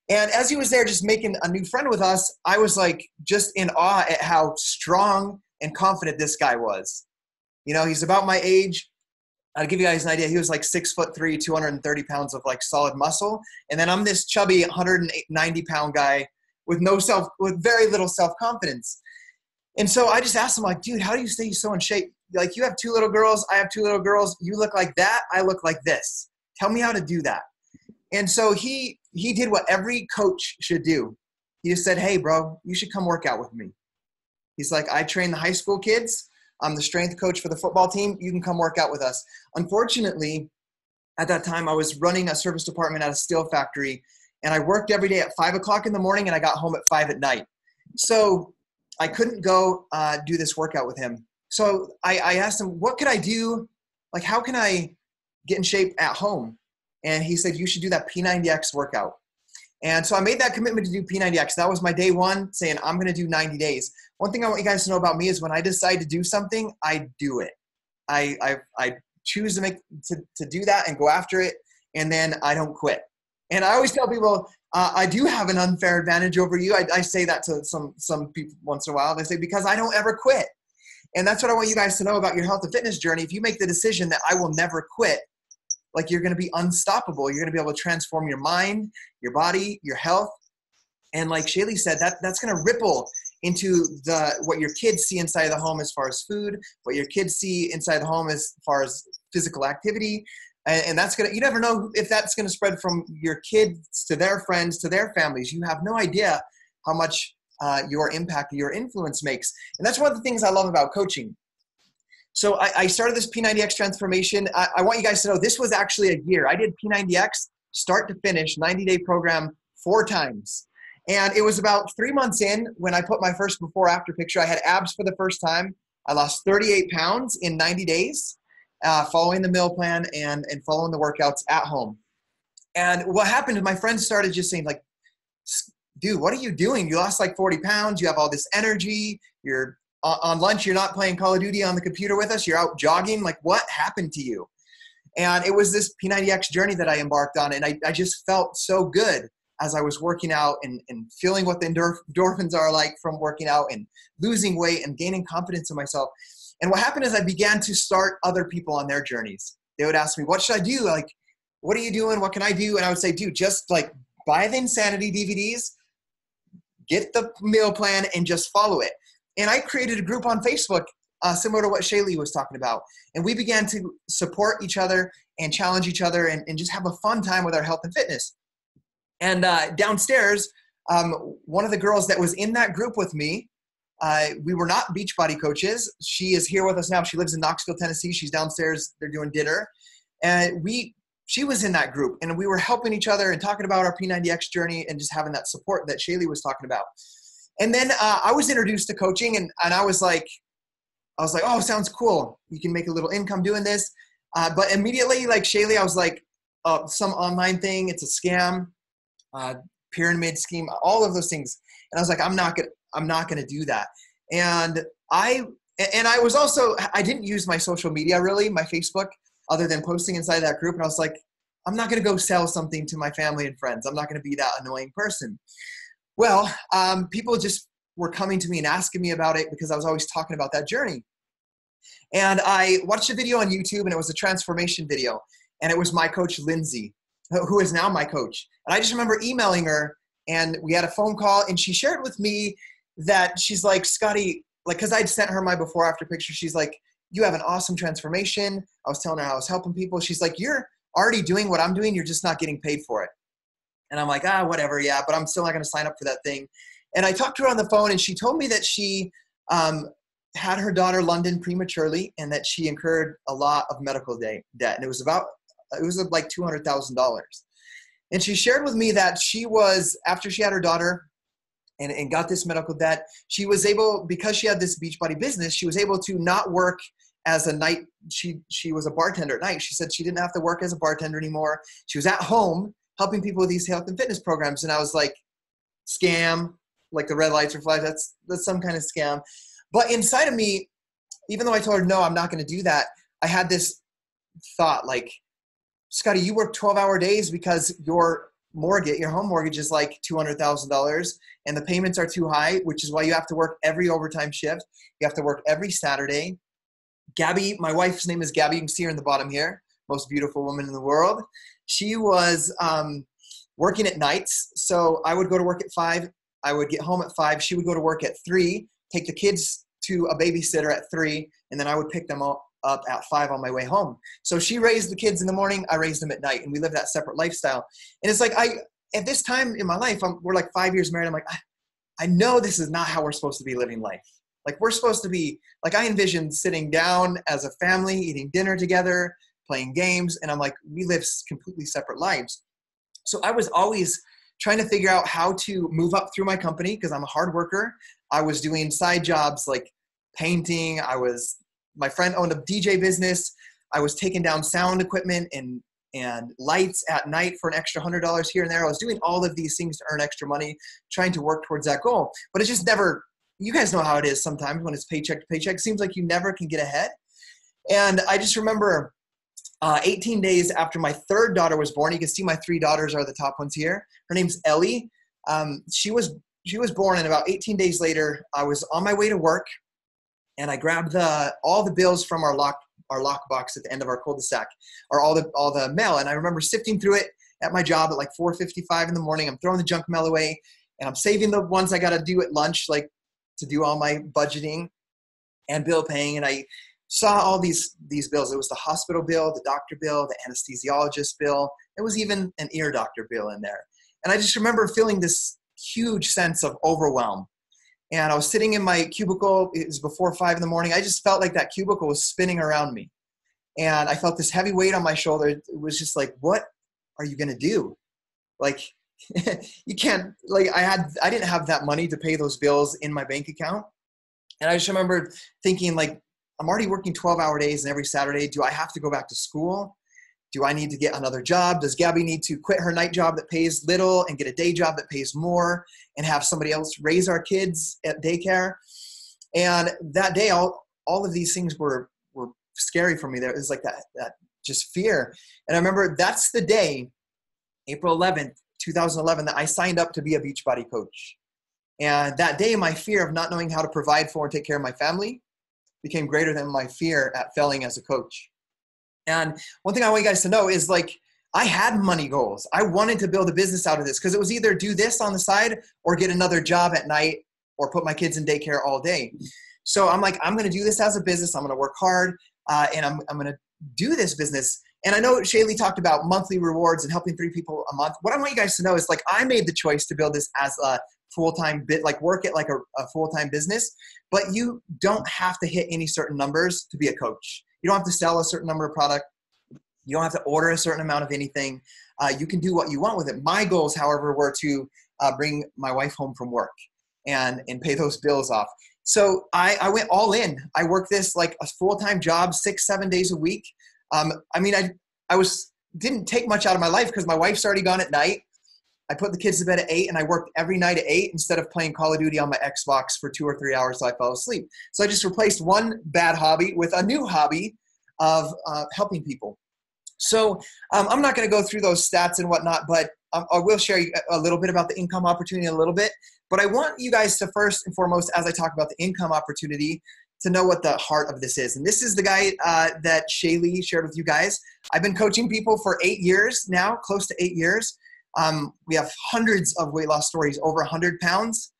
And as he was there just making a new friend with us, I was like just in awe at how strong and confident this guy was. You know, he's about my age. I'll give you guys an idea. He was like 6'3", 230 pounds of like solid muscle. And then I'm this chubby 190 pound guy with very little self-confidence. And so I just asked him, like, dude, how do you stay so in shape? Like, you have 2 little girls. I have 2 little girls. You look like that. I look like this. Tell me how to do that. And so he did what every coach should do. He just said, hey, bro, you should come work out with me. He's like, I train the high school kids. I'm the strength coach for the football team. You can come work out with us. Unfortunately, at that time, I was running a service department at a steel factory, and I worked every day at 5 o'clock in the morning, and I got home at 5 at night. So I couldn't go do this workout with him. So I asked him, what could I do? Like, how can I get in shape at home? And he said, you should do that P90X workout. And so I made that commitment to do P90X. That was my day one, saying I'm going to do 90 days. One thing I want you guys to know about me is when I decide to do something, I do it. I choose to do that and go after it, and then I don't quit. And I always tell people, I do have an unfair advantage over you. I say that to some people once in a while. They say, because I don't ever quit. And that's what I want you guys to know about your health and fitness journey. If you make the decision that I will never quit, like, you're going to be unstoppable. You're going to be able to transform your mind, your body, your health. And like Shaylee said, that's going to ripple into what your kids see inside the home as far as food, what your kids see inside the home as far as physical activity. And that's you never know if that's going to spread from your kids to their friends, to their families. You have no idea how much your impact, your influence makes. And that's one of the things I love about coaching. So I started this P90X transformation. I want you guys to know this was actually a year. I did P90X start to finish, 90-day program 4 times. And it was about 3 months in when I put my first before-after picture. I had abs for the first time. I lost 38 pounds in 90 days, following the meal plan and following the workouts at home. And what happened is my friends started just saying, like, dude, what are you doing? You lost like 40 pounds. You have all this energy. You're on lunch. You're not playing Call of Duty on the computer with us. You're out jogging. Like, what happened to you? And it was this P90X journey that I embarked on. And I just felt so good as I was working out and feeling what the endorphins are like from working out and losing weight and gaining confidence in myself. And what happened is I began to start other people on their journeys. They would ask me, what should I do? Like, what are you doing? What can I do? And I would say, dude, just like buy the Insanity DVDs, get the meal plan, and just follow it. And I created a group on Facebook similar to what Shaylee was talking about. And we began to support each other and challenge each other and just have a fun time with our health and fitness. And downstairs, one of the girls that was in that group with me, we were not Beachbody coaches. She is here with us now. She lives in Knoxville, Tennessee. She's downstairs. They're doing dinner. And she was in that group. And we were helping each other and talking about our P90X journey and just having that support that Shaylee was talking about. And then I was introduced to coaching, and I was like, oh, sounds cool. You can make a little income doing this. But immediately, like Shaylee, I was like, some online thing. It's a scam, pyramid scheme, all of those things. And I was like, I'm not gonna do that. And I was also, I didn't use my social media really, my Facebook, other than posting inside that group. And I was like, I'm not gonna go sell something to my family and friends. I'm not gonna be that annoying person. Well, people just were coming to me and asking me about it because I was always talking about that journey. And I watched a video on YouTube, and it was a transformation video. And it was my coach, Lindsay, who is now my coach. And I just remember emailing her, and we had a phone call, and she shared with me that she's like, Scotty, like, because I'd sent her my before after picture. She's like, you have an awesome transformation. I was telling her how I was helping people. She's like, you're already doing what I'm doing. You're just not getting paid for it. And I'm like, whatever, yeah, but I'm still not going to sign up for that thing. And I talked to her on the phone, and she told me that she had her daughter London prematurely, and that she incurred a lot of medical debt. And it was like $200,000. And she shared with me that she was, after she had her daughter and got this medical debt, she was able, because she had this Beachbody business, she was able to not work as a night. She was a bartender at night. She said she didn't have to work as a bartender anymore. She was at home helping people with these health and fitness programs. And I was like, scam, like the red lights are flashing. That's some kind of scam. But inside of me, even though I told her, no, I'm not going to do that, I had this thought like, Scotty, you work 12-hour days because your home mortgage is like $200,000 and the payments are too high, which is why you have to work every overtime shift. You have to work every Saturday. Gabby, my wife's name is Gabby. You can see her in the bottom here. Most beautiful woman in the world. She was working at nights. So I would go to work at 5. I would get home at 5. She would go to work at 3, take the kids to a babysitter at 3, and then I would pick them up at 5 on my way home. So she raised the kids in the morning, I raised them at night, and we lived that separate lifestyle. And it's like, at this time in my life, we're like 5 years married. I'm like, I know this is not how we're supposed to be living life. Like we're supposed to be, like I envisioned sitting down as a family, eating dinner together, playing games. And I'm like, we live completely separate lives. So I was always trying to figure out how to move up through my company because I'm a hard worker. I was doing side jobs like painting. My friend owned a DJ business. I was taking down sound equipment and lights at night for an extra $100 here and there. I was doing all of these things to earn extra money, trying to work towards that goal. But it just never, you guys know how it is sometimes when it's paycheck to paycheck. It seems like you never can get ahead. And I just remember 18 days after my 3rd daughter was born, you can see my 3 daughters are the top ones here. Her name's Ellie. She was born, and about 18 days later, I was on my way to work, and I grabbed all the bills from our lock box at the end of our cul-de-sac, or all the mail. And I remember sifting through it at my job at like 4:55 in the morning. I'm throwing the junk mail away, and I'm saving the ones I got to do at lunch, like to do all my budgeting and bill paying. And I saw all these bills. It was the hospital bill, the doctor bill, the anesthesiologist bill. There was even an ear doctor bill in there. And I just remember feeling this huge sense of overwhelm. And I was sitting in my cubicle. It was before 5 in the morning. I just felt like that cubicle was spinning around me. And I felt this heavy weight on my shoulder. It was just like, what are you going to do? Like, you can't, like, I didn't have that money to pay those bills in my bank account. And I just remember thinking, like, I'm already working 12-hour days and every Saturday. Do I have to go back to school? Do I need to get another job? Does Gabby need to quit her night job that pays little and get a day job that pays more and have somebody else raise our kids at daycare? And that day, all of these things were scary for me. There was like that just fear. And I remember that's the day, April 11th, 2011, that I signed up to be a Beachbody coach. And that day, my fear of not knowing how to provide for and take care of my family became greater than my fear at failing as a coach. And one thing I want you guys to know is, like, I had money goals. I wanted to build a business out of this because it was either do this on the side or get another job at night or put my kids in daycare all day. So I'm like, I'm going to do this as a business. I'm going to work hard and I'm going to do this business. And I know Shaylee talked about monthly rewards and helping 3 people a month. What I want you guys to know is, like, I made the choice to build this as a full-time bit, like work it like a full-time business, but you don't have to hit any certain numbers to be a coach. You don't have to sell a certain number of product. You don't have to order a certain amount of anything. You can do what you want with it. My goals, however, were to bring my wife home from work and pay those bills off. So I went all in. I worked this like a full-time job, 6-7 days a week. I didn't take much out of my life because my wife's already gone at night. I put the kids to bed at 8 and I worked every night at 8 instead of playing Call of Duty on my Xbox for 2 or 3 hours till I fell asleep. So I just replaced one bad hobby with a new hobby of helping people. So I'm not going to go through those stats and whatnot, but I will share a little bit about the income opportunity in a little bit. But I want you guys to first and foremost, as I talk about the income opportunity, to know what the heart of this is. And this is the guy that Shaylee shared with you guys. I've been coaching people for 8 years now, close to 8 years. We have hundreds of weight loss stories, over 100 pounds.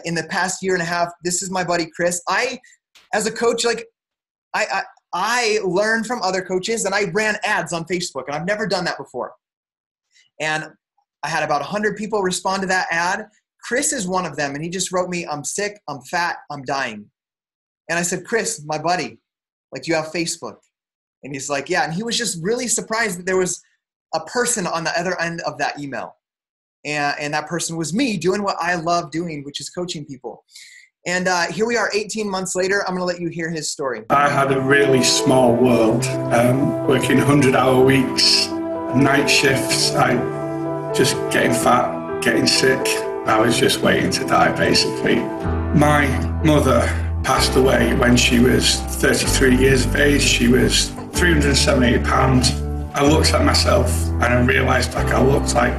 In the past year and a half, this is my buddy, Chris. As a coach, like I learned from other coaches and I ran ads on Facebook, and I've never done that before. And I had about 100 people respond to that ad. Chris is one of them. And he just wrote me, I'm sick, I'm fat, I'm dying. And I said, Chris, my buddy, like, do you have Facebook? And he's like, yeah. And he was just really surprised that there was a person on the other end of that email. And that person was me doing what I love doing, which is coaching people. And here we are 18 months later. I'm going to let you hear his story. I had a really small world, working 100-hour weeks, night shifts. I just getting fat, getting sick. I was just waiting to die, basically. My mother passed away when she was 33 years of age. She was 378 pounds. I looked at myself and I realised like I looked like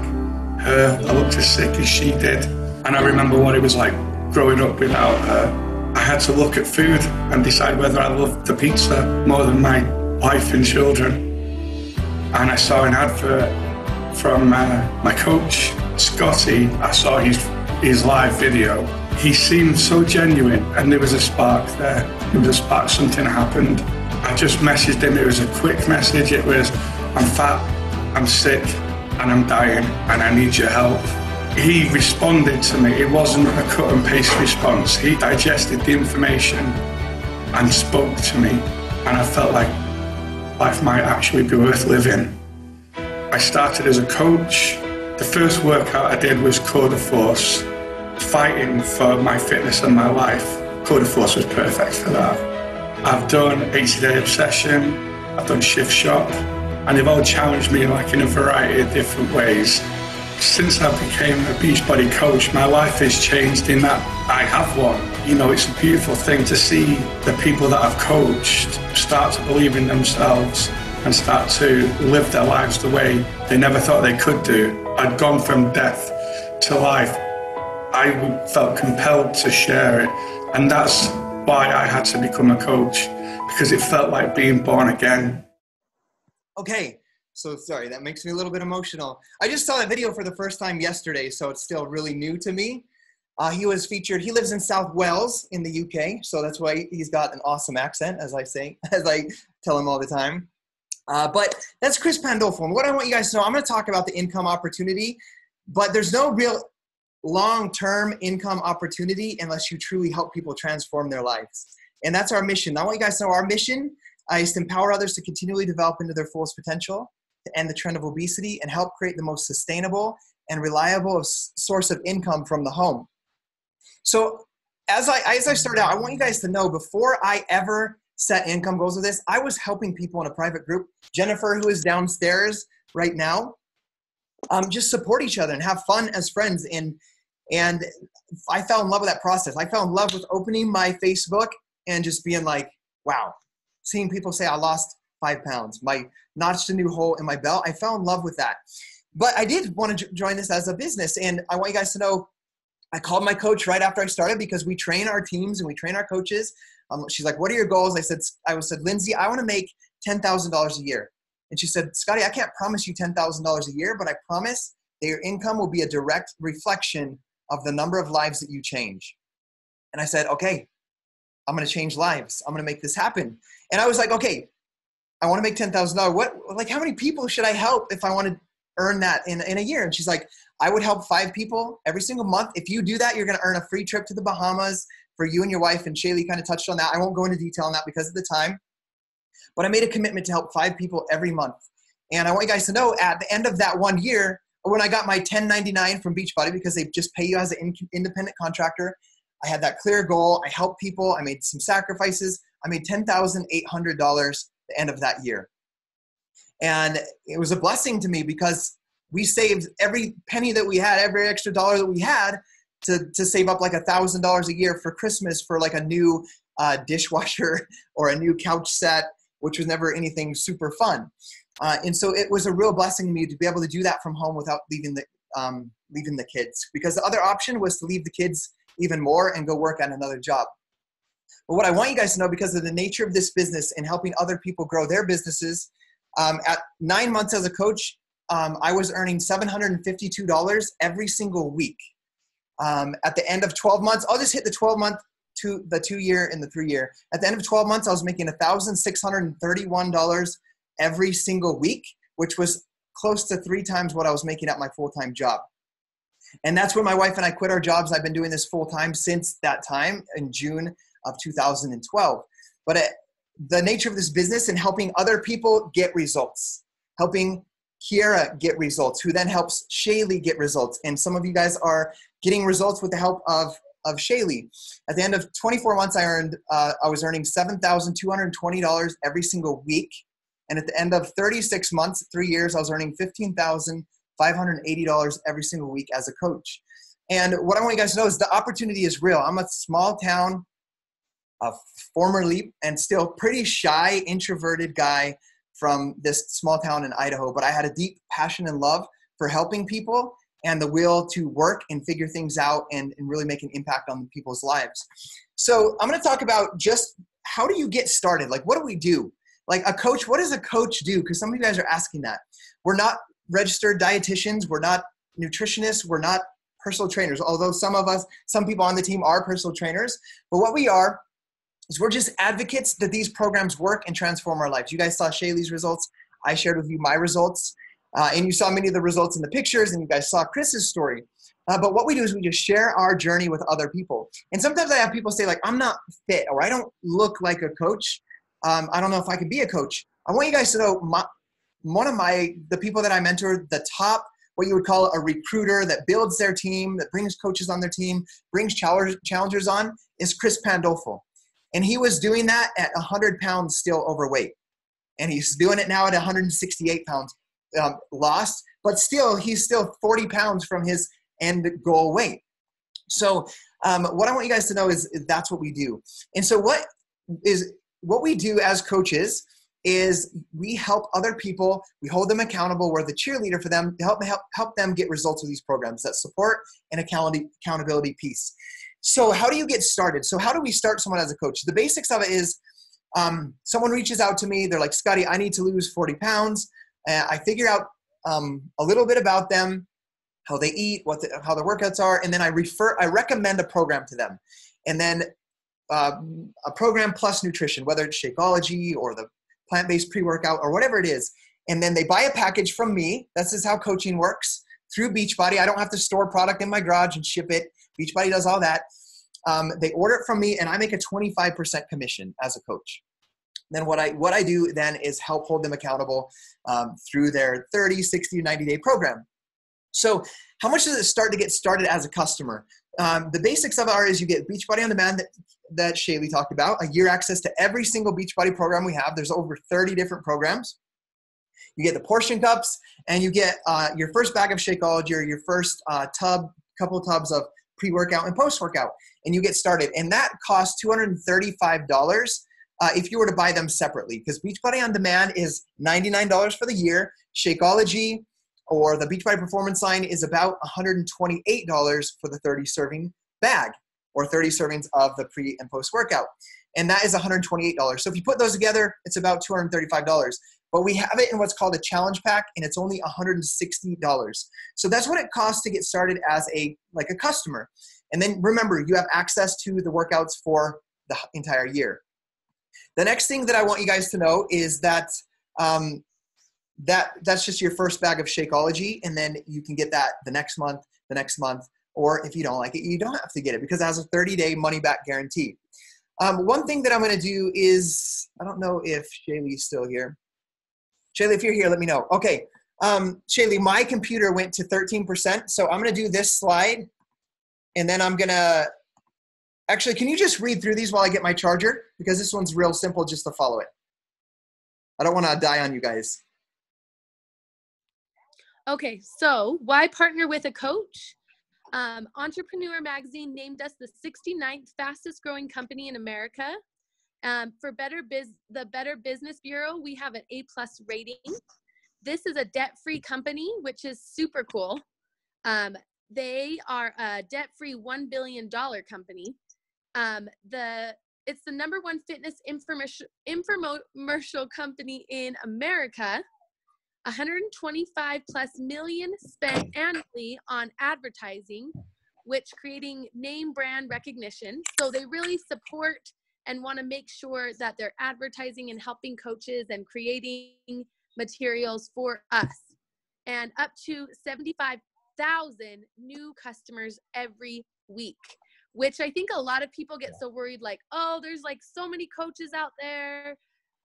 her, I looked as sick as she did. And I remember what it was like growing up without her. I had to look at food and decide whether I loved the pizza more than my wife and children. And I saw an advert from my coach, Scotty. I saw his live video. He seemed so genuine, and there was a spark there. There was a spark, something happened. I just messaged him. It was a quick message. It was, I'm fat, I'm sick, and I'm dying, and I need your help. He responded to me. It wasn't a cut and paste response. He digested the information and spoke to me, and I felt like life might actually be worth living. I started as a coach. The first workout I did was Core de Force, fighting for my fitness and my life. Core de Force was perfect for that. I've done 80-day obsession, I've done shift shop, and they've all challenged me like in a variety of different ways. Since I became a Beachbody coach, my life has changed in that I have one. You know, it's a beautiful thing to see the people that I've coached start to believe in themselves and start to live their lives the way they never thought they could do. I'd gone from death to life. I felt compelled to share it, and that's why I had to become a coach, because it felt like being born again. Okay, so sorry, that makes me a little bit emotional. I just saw that video for the first time yesterday, so it's still really new to me. He was featured, he lives in South Wales in the UK, so that's why he's got an awesome accent, as I tell him all the time. But that's Chris Pandolfo. And what I want you guys to know, I'm going to talk about the income opportunity, but there's no real long-term income opportunity unless you truly help people transform their lives. And that's our mission. I want you guys to know our mission is to empower others to continually develop into their fullest potential, to end the trend of obesity, and help create the most sustainable and reliable source of income from the home. So as I start out, I want you guys to know, before I ever set income goals with this, I was helping people in a private group. Jennifer, who is downstairs right now, just support each other and have fun as friends. And I fell in love with that process. I fell in love with opening my Facebook and just being like, wow, seeing people say I lost 5 pounds, notched a new hole in my belt. I fell in love with that. But I did want to join this as a business. And I want you guys to know, I called my coach right after I started, because we train our teams and we train our coaches. She's like, what are your goals? I said, Lindsay, I want to make $10,000 a year. And she said, Scotty, I can't promise you $10,000 a year, but I promise that your income will be a direct reflection of the number of lives that you change. And I said, okay, I'm going to change lives. I'm going to make this happen. And I was like, okay, I want to make $10,000. How many people should I help if I want to earn that in a year? And she's like, I would help 5 people every single month. If you do that, you're going to earn a free trip to the Bahamas for you and your wife. And Shaylee kind of touched on that. I won't go into detail on that because of the time. But I made a commitment to help 5 people every month. And I want you guys to know, at the end of that 1 year, when I got my 1099 from Beachbody, because they just pay you as an independent contractor, I had that clear goal. I helped people. I made some sacrifices. I made $10,800 at the end of that year. And it was a blessing to me, because we saved every penny that we had, every extra dollar that we had, to save up like $1,000 a year for Christmas for like a new dishwasher or a new couch set, which was never anything super fun. And so it was a real blessing to me to be able to do that from home without leaving the kids, because the other option was to leave the kids even more and go work at another job. But what I want you guys to know, because of the nature of this business and helping other people grow their businesses, at 9 months as a coach, I was earning $752 every single week. At the end of 12 months, I'll just hit the 12-month, the 2-year, and the 3-year. At the end of 12 months, I was making $1,631 every single week, which was close to 3 times what I was making at my full-time job. And that's when my wife and I quit our jobs. I've been doing this full-time since that time in June of 2012. But the nature of this business and helping other people get results, helping Kiera get results, who then helps Shaylee get results. And some of you guys are getting results with the help of Shaylee. At the end of 24 months, I was earning $7,220 every single week. And at the end of 36 months, 3 years, I was earning $15,580 every single week as a coach. And what I want you guys to know is the opportunity is real. I'm a small town, formerly and still pretty shy, introverted guy from this small town in Idaho, but I had a deep passion and love for helping people and the will to work and figure things out and really make an impact on people's lives. So I'm going to talk about just how do you get started? Like, what do we do? Like a coach, what does a coach do? Because some of you guys are asking that. We're not registered dietitians. We're not nutritionists. We're not personal trainers, although some people on the team are personal trainers. But what we are is we're just advocates that these programs work and transform our lives. You guys saw Shaylee's results. I shared with you my results. And you saw many of the results in the pictures, and you guys saw Chris's story. But what we do is we just share our journey with other people. And sometimes I have people say, like, I'm not fit, or I don't look like a coach. I don't know if I could be a coach. I want you guys to know the people that I mentor, the top, what you would call a recruiter that builds their team, that brings coaches on their team, brings challengers on, is Chris Pandolfo. And he was doing that at 100 pounds still overweight. And he's doing it now at 168 pounds. Lost, but still, he's still 40 pounds from his end goal weight. So what I want you guys to know is that's what we do. And so what we do as coaches is we help other people, we hold them accountable, we're the cheerleader for them to help them get results with these programs, that support and accountability piece. So how do you get started? So how do we start someone as a coach? The basics of it is someone reaches out to me, they're like, Scotty, I need to lose 40 pounds. I figure out a little bit about them, how they eat, how their workouts are, and then I recommend a program to them. And then a program plus nutrition, whether it's Shakeology or the plant-based pre-workout or whatever it is. And then they buy a package from me. This is how coaching works through Beachbody. I don't have to store product in my garage and ship it. Beachbody does all that. They order it from me, and I make a 25% commission as a coach. Then what I do then is help hold them accountable through their 30, 60, 90-day program. So how much does it start to get started as a customer? The basics of it is you get Beachbody On Demand that Shaylee talked about, a year access to every single Beachbody program we have. There's over 30 different programs. You get the portion cups, and you get your first bag of Shakeology or your first couple tubs of pre-workout and post-workout, and you get started. And that costs $235 if you were to buy them separately, because Beachbody On Demand is $99 for the year. Shakeology or the Beachbody Performance Line is about $128 for the 30-serving bag or 30 servings of the pre and post-workout. And that is $128. So if you put those together, it's about $235. But we have it in what's called a challenge pack, and it's only $160. So that's what it costs to get started as a customer. And then remember, you have access to the workouts for the entire year. The next thing that I want you guys to know is that that's just your first bag of Shakeology, and then you can get that the next month, or if you don't like it, you don't have to get it because it has a 30-day money-back guarantee. One thing that I'm going to do is, I don't know if Shaylee's still here. Shaylee, if you're here, let me know. Okay, Shaylee, my computer went to 13%, so I'm going to do this slide, and then I'm going to actually, can you just read through these while I get my charger? Because this one's real simple just to follow it. I don't want to die on you guys. Okay, so why partner with a coach? Entrepreneur Magazine named us the 69th fastest growing company in America. For the Better Business Bureau, we have an A+ rating. This is a debt-free company, which is super cool. They are a debt-free $1 billion company. It's the #1 fitness infomercial company in America. 125+ million spent annually on advertising, which creating name brand recognition. So they really support and want to make sure that they're advertising and helping coaches and creating materials for us. And up to 75,000 new customers every week, which I think a lot of people get so worried, like, oh, there's like so many coaches out there.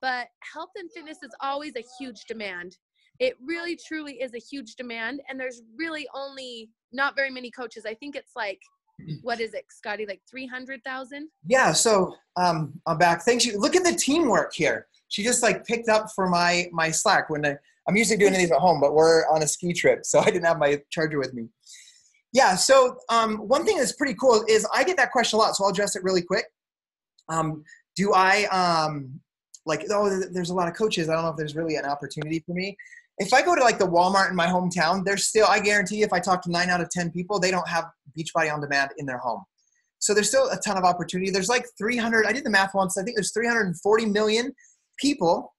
But health and fitness is always a huge demand. It really, truly is a huge demand. And there's really only not very many coaches. I think it's like, what is it, Scotty, like 300,000? Yeah, so I'm back. Thanks. Look at the teamwork here. She just like picked up for my Slack when I'm usually doing these at home, but we're on a ski trip, so I didn't have my charger with me. Yeah, so one thing that's pretty cool is I get that question a lot, so I'll address it really quick. Do I like, oh, there's a lot of coaches. I don't know if there's really an opportunity for me. If I go to like the Walmart in my hometown, there's still, I guarantee you, if I talk to 9 out of 10 people, they don't have Beachbody On Demand in their home. So there's still a ton of opportunity. There's like 300, I did the math once, I think there's 340 million people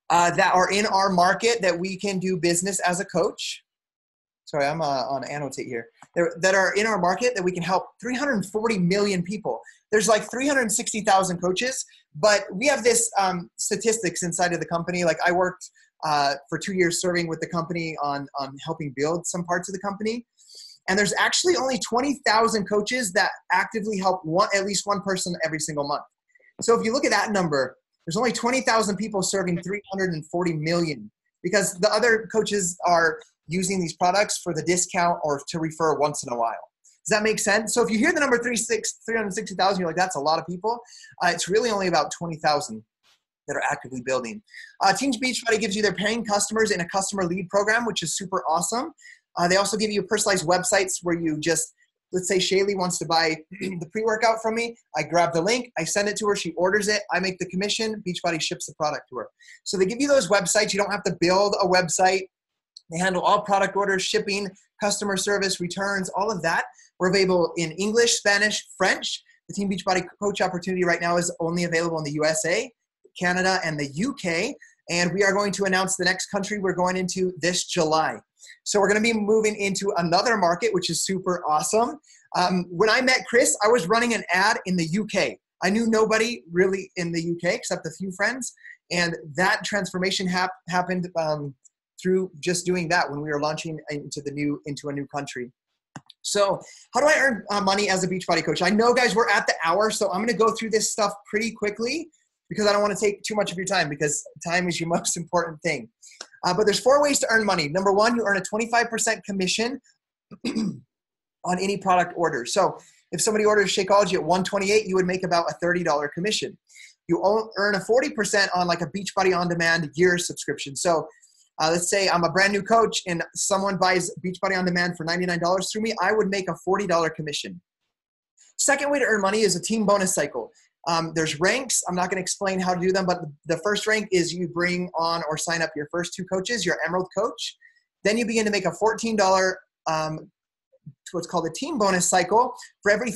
that are in our market that we can do business as a coach. Sorry, I'm on annotate here. That are in our market that we can help 340 million people. There's like 360,000 coaches, but we have this statistics inside of the company. Like I worked for 2 years serving with the company on helping build some parts of the company. And there's actually only 20,000 coaches that actively help at least one person every single month. So if you look at that number, there's only 20,000 people serving 340 million, because the other coaches are using these products for the discount or to refer once in a while. Does that make sense? So if you hear the number 360,000, you're like, that's a lot of people. It's really only about 20,000 that are actively building. Team Beachbody gives you their paying customers in a customer lead program, which is super awesome. They also give you personalized websites where you just, let's say Shaylee wants to buy the pre-workout from me. I grab the link, I send it to her, she orders it, I make the commission, Beachbody ships the product to her. So they give you those websites. You don't have to build a website. They handle all product orders, shipping, customer service, returns, all of that. We're available in English, Spanish, French. The Team Beachbody Coach Opportunity right now is only available in the USA, Canada, and the UK. And we are going to announce the next country we're going into this July. So we're going to be moving into another market, which is super awesome. When I met Chris, I was running an ad in the UK. I knew nobody really in the UK except a few friends. And that transformation happened through just doing that when we were launching into a new country. So how do I earn money as a Beachbody coach? I know, guys, we're at the hour, so I'm going to go through this stuff pretty quickly because I don't want to take too much of your time, because time is your most important thing. But there's 4 ways to earn money. Number 1, you earn a 25% commission on any product order. So if somebody orders Shakeology at $128, you would make about a $30 commission. You earn a 40% on like a Beachbody On Demand year subscription. So let's say I'm a brand new coach and someone buys Beachbody On Demand for $99 through me, I would make a $40 commission. Second way to earn money is a team bonus cycle. There's ranks. I'm not going to explain how to do them, but the first rank is you bring on or sign up your first 2 coaches, your Emerald coach. Then you begin to make a $14, what's called a team bonus cycle for every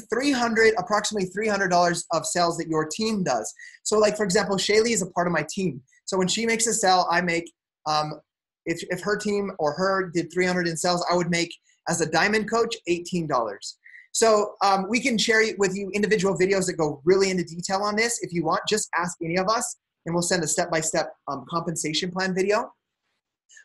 approximately $300 of sales that your team does. So like, for example, Shaylee is a part of my team. So when she makes a sale, I make, if her team or her did 300 in sales, I would make, as a diamond coach, $18. So we can share with you individual videos that go really into detail on this. If you want, just ask any of us and we'll send a step-by-step compensation plan video.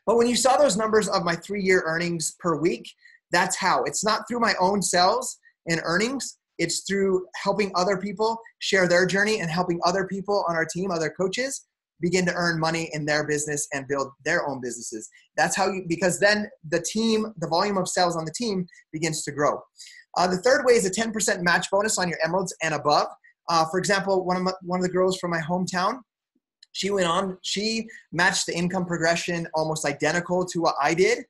But when you saw those numbers of my 3-year earnings per week, that's how. It's not through my own sales and earnings. It's through helping other people share their journey and helping other people on our team, other coaches, begin to earn money in their business and build their own businesses. That's how because then the volume of sales on the team begins to grow. The third way is a 10% match bonus on your Emeralds and above. For example, one of the girls from my hometown, she matched the income progression almost identical to what I did.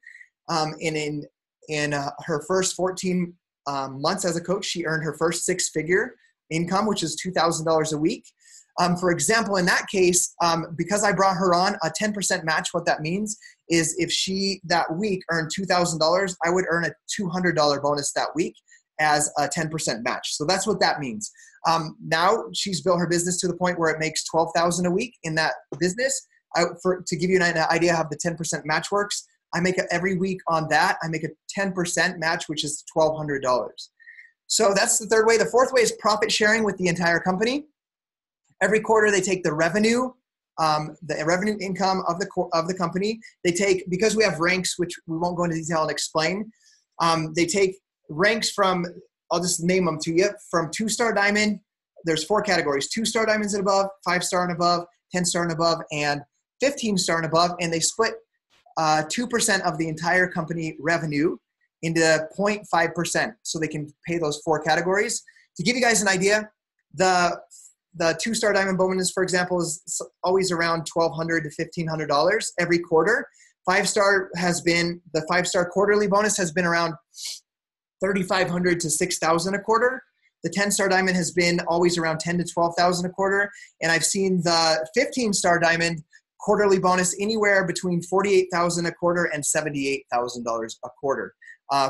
In her first 14 months as a coach, she earned her first 6-figure income, which is $2,000 a week. For example, in that case, because I brought her on, a 10% match, what that means is if she that week earned $2,000, I would earn a $200 bonus that week as a 10% match. So that's what that means. Now she's built her business to the point where it makes $12,000 a week in that business. To give you an idea how the 10% match works, I make every week on that, I make a 10% match, which is $1,200. So that's the third way. The fourth way is profit sharing with the entire company. Every quarter they take the revenue income of the company. They take, because we have ranks, which we won't go into detail and explain, they take ranks from, I'll just name them to you, from 2-star diamond. There's 4 categories: 2-star diamonds and above, 5-star and above, 10-star and above, and 15-star and above. And they split 2% of the entire company revenue into 0.5%. So they can pay those 4 categories. To give you guys an idea, the 2-star diamond bonus, for example, is always around $1,200 to $1,500 every quarter. 5-star the 5-star quarterly bonus has been around $3,500 to $6,000 a quarter. The 10-star diamond has been always around 10 to 12,000 a quarter. And I've seen the 15-star diamond quarterly bonus anywhere between 48,000 a quarter and $78,000 a quarter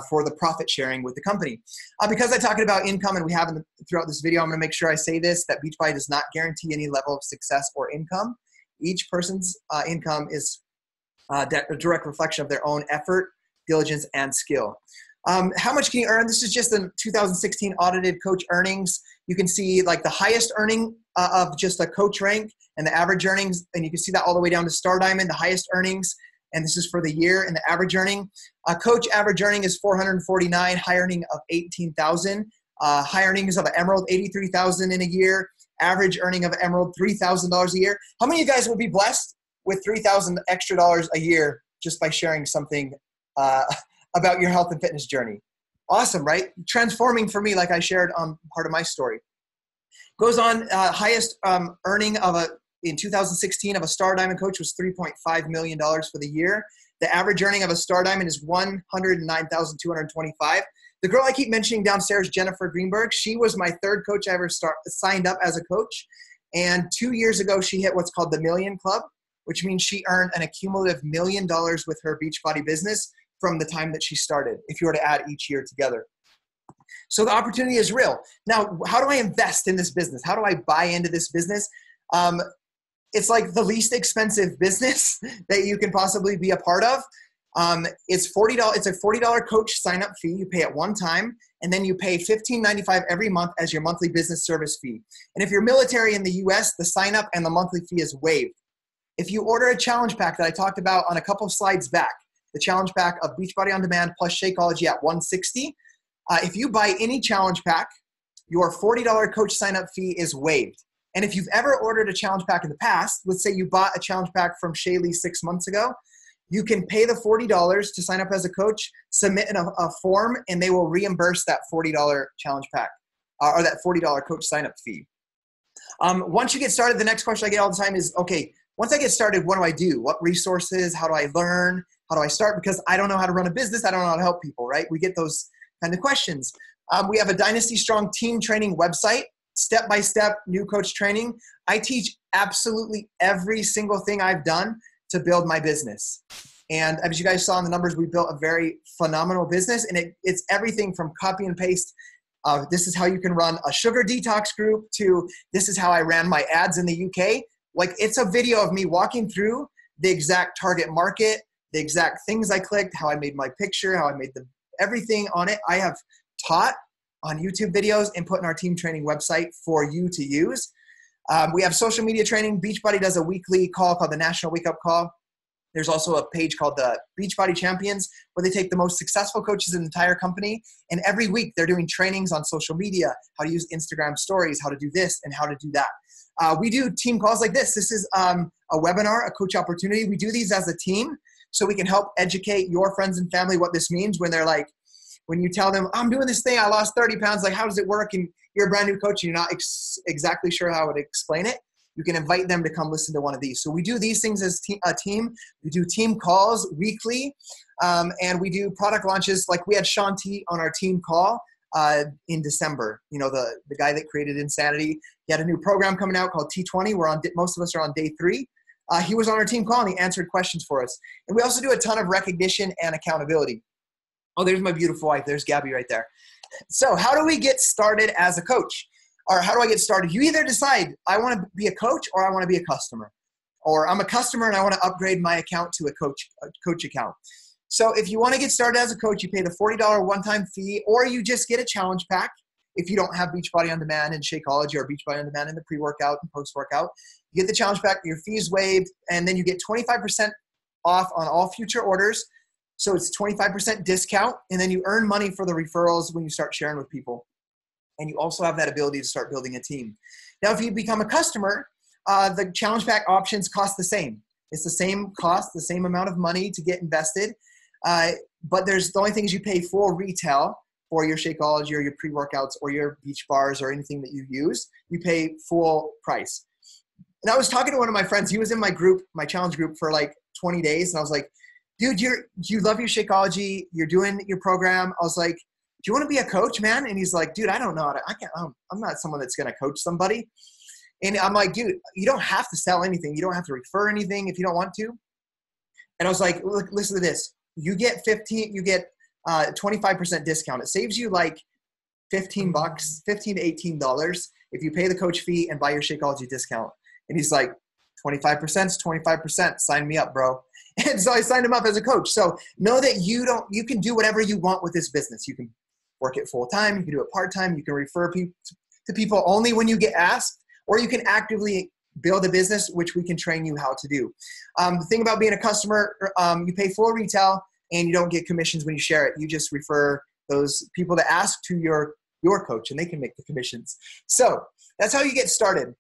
for the profit sharing with the company. Because I'm talking about income, and we have throughout this video, I'm going to make sure I say this, that Beachbody does not guarantee any level of success or income. Each person's income is a direct reflection of their own effort, diligence, and skill. How much can you earn? This is just the 2016 audited coach earnings. You can see like the highest earning of just a coach rank and the average earnings, and you can see that all the way down to Star Diamond, the highest earnings, and this is for the year, and the average earning. Coach average earning is 449, high earning of 18,000. High earnings of an Emerald, 83,000 in a year. Average earning of an Emerald, $3,000 a year. How many of you guys will be blessed with $3,000 extra a year just by sharing something about your health and fitness journey? Awesome, right? Transforming for me, like I shared on part of my story. Goes on, highest earning in 2016 of a Star Diamond coach was $3.5 million for the year. The average earning of a Star Diamond is $109,225. The girl I keep mentioning downstairs, Jennifer Greenberg, she was my third coach I ever signed up as a coach. And 2 years ago, she hit what's called the Million Club, which means she earned an accumulative $1 million with her Beachbody business from the time that she started, if you were to add each year together. So the opportunity is real. Now, how do I invest in this business? How do I buy into this business? It's like the least expensive business that you can possibly be a part of. It's $40. It's a $40 coach sign-up fee. You pay at one time, and then you pay $15.95 every month as your monthly business service fee. And if you're military in the US, the sign-up and the monthly fee is waived. If you order a challenge pack that I talked about on a couple of slides back, the challenge pack of Beachbody On Demand plus Shakeology at $160, if you buy any challenge pack, your $40 coach sign-up fee is waived. And if you've ever ordered a challenge pack in the past, let's say you bought a challenge pack from Shaylee 6 months ago, you can pay the $40 to sign up as a coach, submit in a form, and they will reimburse that $40 challenge pack or that $40 coach sign-up fee. Once you get started, the next question I get all the time is, okay, once I get started, what do I do? What resources? How do I learn? How do I start? Because I don't know how to run a business. I don't know how to help people, right? We get those kind of questions. We have a Dynasty Strong team training website, step-by-step new coach training. I teach absolutely every single thing I've done to build my business. And as you guys saw in the numbers, we built a very phenomenal business, and it's everything from copy and paste. This is how you can run a sugar detox group to this is how I ran my ads in the UK. Like, it's a video of me walking through the exact target market, the exact things I clicked, how I made my picture, how I made everything on it. I have taught on YouTube videos and put in our team training website for you to use. We have social media training. Beachbody does a weekly call called the National Wake Up Call. There's also a page called the Beachbody Champions where they take the most successful coaches in the entire company. And every week they're doing trainings on social media, how to use Instagram stories, how to do this and how to do that. We do team calls like this. This is a webinar, a coach opportunity. We do these as a team so we can help educate your friends and family what this means when they're like, when you tell them, I'm doing this thing, I lost 30 pounds, like, how does it work? And you're a brand new coach and you're not exactly sure how to explain it. You can invite them to come listen to one of these. So we do these things as a team. We do team calls weekly, and we do product launches. Like we had Sean T on our team call in December. You know, the guy that created Insanity. He had a new program coming out called T20. Most of us are on day 3. He was on our team call and he answered questions for us. And we also do a ton of recognition and accountability. Oh, there's my beautiful wife. There's Gabby right there. So how do we get started as a coach? Or how do I get started? You either decide, I want to be a coach or I want to be a customer. Or I'm a customer and I want to upgrade my account to a coach account. So if you want to get started as a coach, you pay the $40 one-time fee, or you just get a challenge pack. If you don't have Beachbody On Demand and Shakeology or Beachbody On Demand in the pre-workout and post-workout, you get the challenge pack, your fee's waived, and then you get 25% off on all future orders. So it's 25% discount, and then you earn money for the referrals when you start sharing with people. And you also have that ability to start building a team. Now, if you become a customer, the challenge pack options cost the same. It's the same cost, the same amount of money to get invested. But the only thing is you pay full retail for your Shakeology or your pre-workouts or your beach bars or anything that you use. You pay full price. And I was talking to one of my friends. He was in my group, my challenge group, for like 20 days. And I was like, dude, you love your Shakeology. You're doing your program. I was like, you want to be a coach, man? And he's like, dude, I don't know. I'm not someone that's going to coach somebody. And I'm like, dude, you don't have to sell anything. You don't have to refer anything if you don't want to. And I was like, look, listen to this. You get 25% discount. It saves you like $15, $15 to $18 if you pay the coach fee and buy your Shakeology discount. And he's like, 25% is 25%. Sign me up, bro. And so I signed him up as a coach. So know that you can do whatever you want with this business. You can work it full time. You can do it part time. You can refer to people only when you get asked, or you can actively build a business, which we can train you how to do. The thing about being a customer, you pay full retail and you don't get commissions when you share it. You just refer those people that ask to your coach and they can make the commissions. So that's how you get started.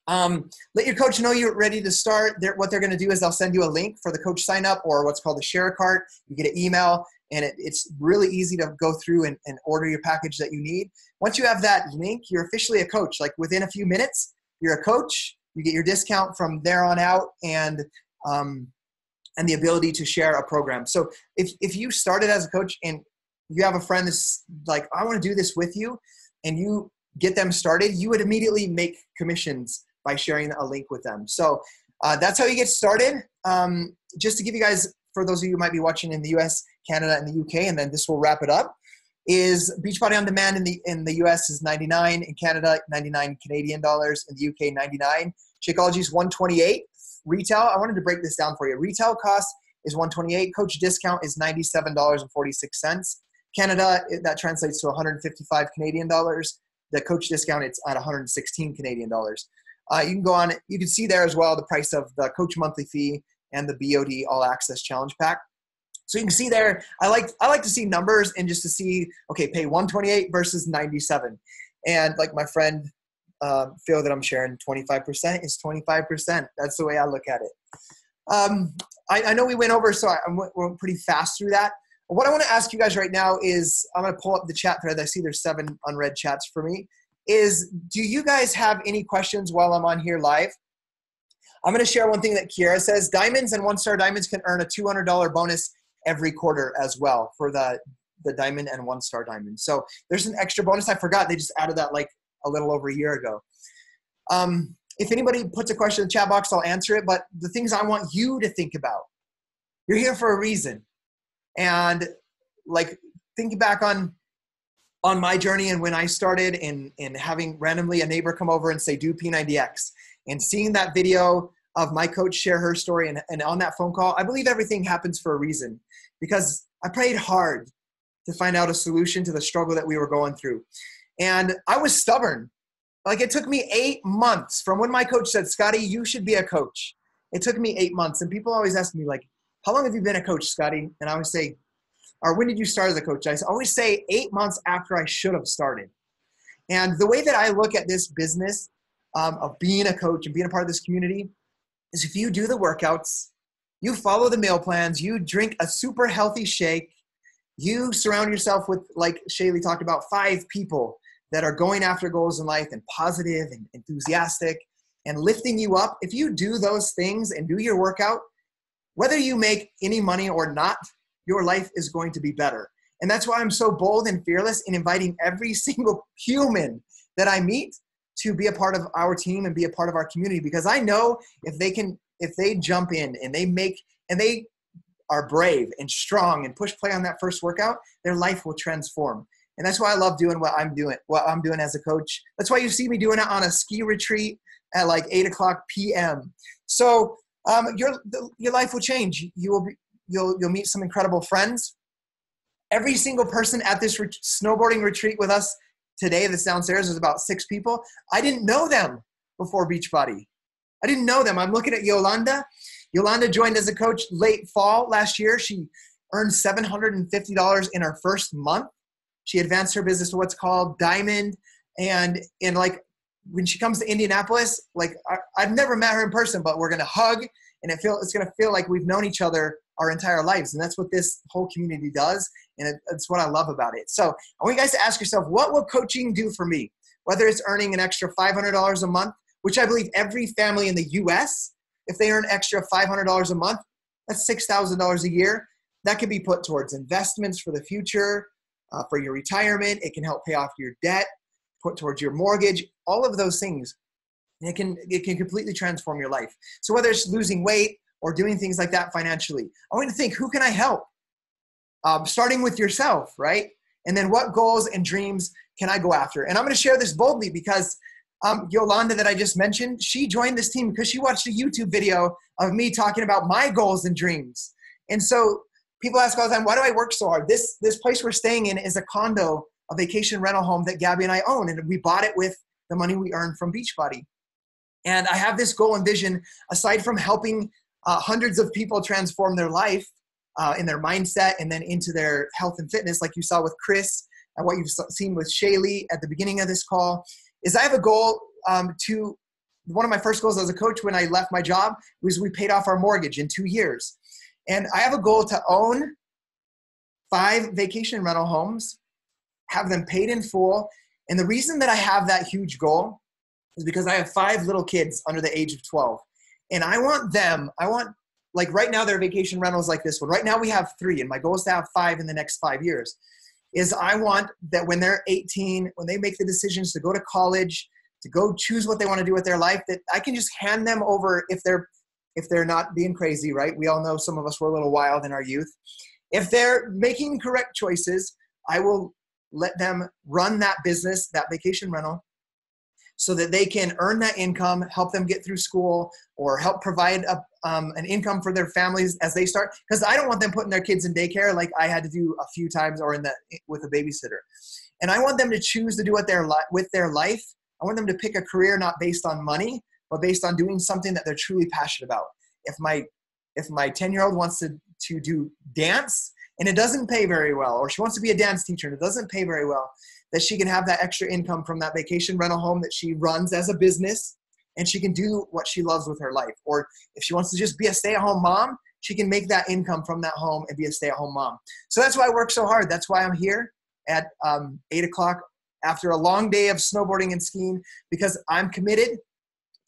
Let your coach know you're ready to start. What they're going to do is they'll send you a link for the coach sign up, or what's called a share cart. You get an email, and it's really easy to go through and order your package that you need. Once you have that link, you're officially a coach. Like within a few minutes, you're a coach. You get your discount from there on out, and the ability to share a program. So if you started as a coach and you have a friend that's like, I want to do this with you, and you get them started, you would immediately make commissions by sharing a link with them. So that's how you get started. Just to give you guys, for those of you who might be watching in the US, Canada, and the UK, and then this will wrap it up, is Beachbody On Demand in the US is $99, in Canada, 99 Canadian dollars, in the UK, 99. Shakeology is 128. Retail, I wanted to break this down for you. Retail cost is 128. Coach discount is $97.46. Canada, that translates to 155 Canadian dollars. The coach discount, it's at 116 Canadian dollars. You can go on, you can see there as well the price of the coach monthly fee and the BOD All Access Challenge Pack. So you can see there, I like to see numbers and just to see, okay, pay 128 versus 97. And like my friend Phil that I'm sharing, 25% is 25%. That's the way I look at it. I know we went over, so we're pretty fast through that. What I want to ask you guys right now is, I'm going to pull up the chat thread. I see there's 7 unread chats for me. Do you guys have any questions while I'm on here live? I'm going to share one thing that Kiara says. Diamonds and 1-star diamonds can earn a $200 bonus every quarter as well for the diamond and 1-star diamond. So there's an extra bonus. I forgot. They just added that like a little over a year ago. If anybody puts a question in the chat box, I'll answer it. But the things I want you to think about, you're here for a reason. And like, think back on my journey and when I started and having randomly a neighbor come over and say, do P90X, and seeing that video of my coach share her story and on that phone call, I believe everything happens for a reason, because I prayed hard to find out a solution to the struggle that we were going through. And I was stubborn. Like, it took me 8 months from when my coach said, Scotty, you should be a coach. It took me 8 months. And people always ask me, like, how long have you been a coach, Scotty? And I always say, or when did you start as a coach? I always say 8 months after I should have started. And the way that I look at this business of being a coach and being a part of this community is, if you do the workouts, you follow the meal plans, you drink a super healthy shake, you surround yourself with, like Shaylee talked about, 5 people that are going after goals in life and positive and enthusiastic and lifting you up. If you do those things and do your workout, whether you make any money or not, your life is going to be better. And that's why I'm so bold and fearless in inviting every single human that I meet to be a part of our team and be a part of our community, because I know if they jump in and they are brave and strong and push play on that first workout, their life will transform. And that's why I love doing what I'm doing as a coach. That's why you see me doing it on a ski retreat at like 8:00 p.m. So your life will change. You'll meet some incredible friends. Every single person at this snowboarding retreat with us today that's downstairs is about 6 people. I didn't know them before Beachbody. I didn't know them. I'm looking at Yolanda. Yolanda joined as a coach late fall last year. She earned $750 in her first month. She advanced her business to what's called Diamond. And like, when she comes to Indianapolis, like, I've never met her in person, but we're going to hug, and it's going to feel like we've known each other our entire lives. And that's what this whole community does. And it's what I love about it. So I want you guys to ask yourself, what will coaching do for me? Whether it's earning an extra $500 a month, which I believe every family in the US, if they earn extra $500 a month, that's $6,000 a year. That could be put towards investments for the future. for your retirement. It can help pay off your debt, put towards your mortgage, all of those things. It can completely transform your life. So whether it's losing weight or doing things like that financially, I want you to think, who can I help? Starting with yourself, right? And then what goals and dreams can I go after? And I'm going to share this boldly because Yolanda that I just mentioned, she joined this team because she watched a YouTube video of me talking about my goals and dreams. And so people ask all the time, why do I work so hard? This place we're staying in is a condo, a vacation rental home that Gabby and I own. And we bought it with the money we earned from Beachbody. And I have this goal and vision, aside from helping hundreds of people transform their life in their mindset and then into their health and fitness, like you saw with Chris and what you've seen with Shaylee at the beginning of this call, is I have a goal one of my first goals as a coach when I left my job was we paid off our mortgage in 2 years. And I have a goal to own 5 vacation rental homes, have them paid in full. And the reason that I have that huge goal is because I have 5 little kids under the age of 12. And like right now, there are vacation rentals like this one. Right now we have 3, and my goal is to have 5 in the next 5 years. Is I want that when they're 18, when they make the decisions to go to college, to go choose what they want to do with their life, that I can just hand them over if they're not being crazy, right? We all know some of us were a little wild in our youth. If they're making correct choices, I will let them run that business, that vacation rental, so that they can earn that income, help them get through school, or help provide an income for their families as they start. Because I don't want them putting their kids in daycare like I had to do a few times or with a babysitter. And I want them to choose to do with their life. I want them to pick a career not based on money, but based on doing something that they're truly passionate about. If my 10-year-old wants to do dance and it doesn't pay very well, or she wants to be a dance teacher and it doesn't pay very well, that she can have that extra income from that vacation rental home that she runs as a business, and she can do what she loves with her life. Or if she wants to just be a stay-at-home mom, she can make that income from that home and be a stay-at-home mom. So that's why I work so hard. That's why I'm here at 8 o'clock after a long day of snowboarding and skiing, because I'm committed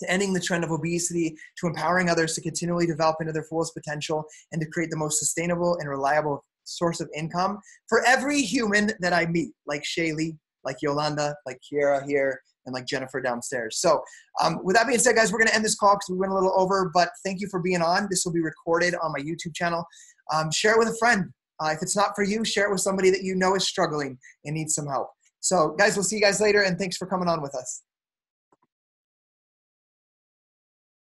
to ending the trend of obesity, to empowering others to continually develop into their fullest potential, and to create the most sustainable and reliable source of income for every human that I meet, like Shaylee, like Yolanda, like Kiera here, and like Jennifer downstairs. So with that being said, guys, we're going to end this call because we went a little over, but thank you for being on. This will be recorded on my YouTube channel. Share it with a friend. If it's not for you, share it with somebody that you know is struggling and needs some help. So guys, we'll see you guys later, and thanks for coming on with us.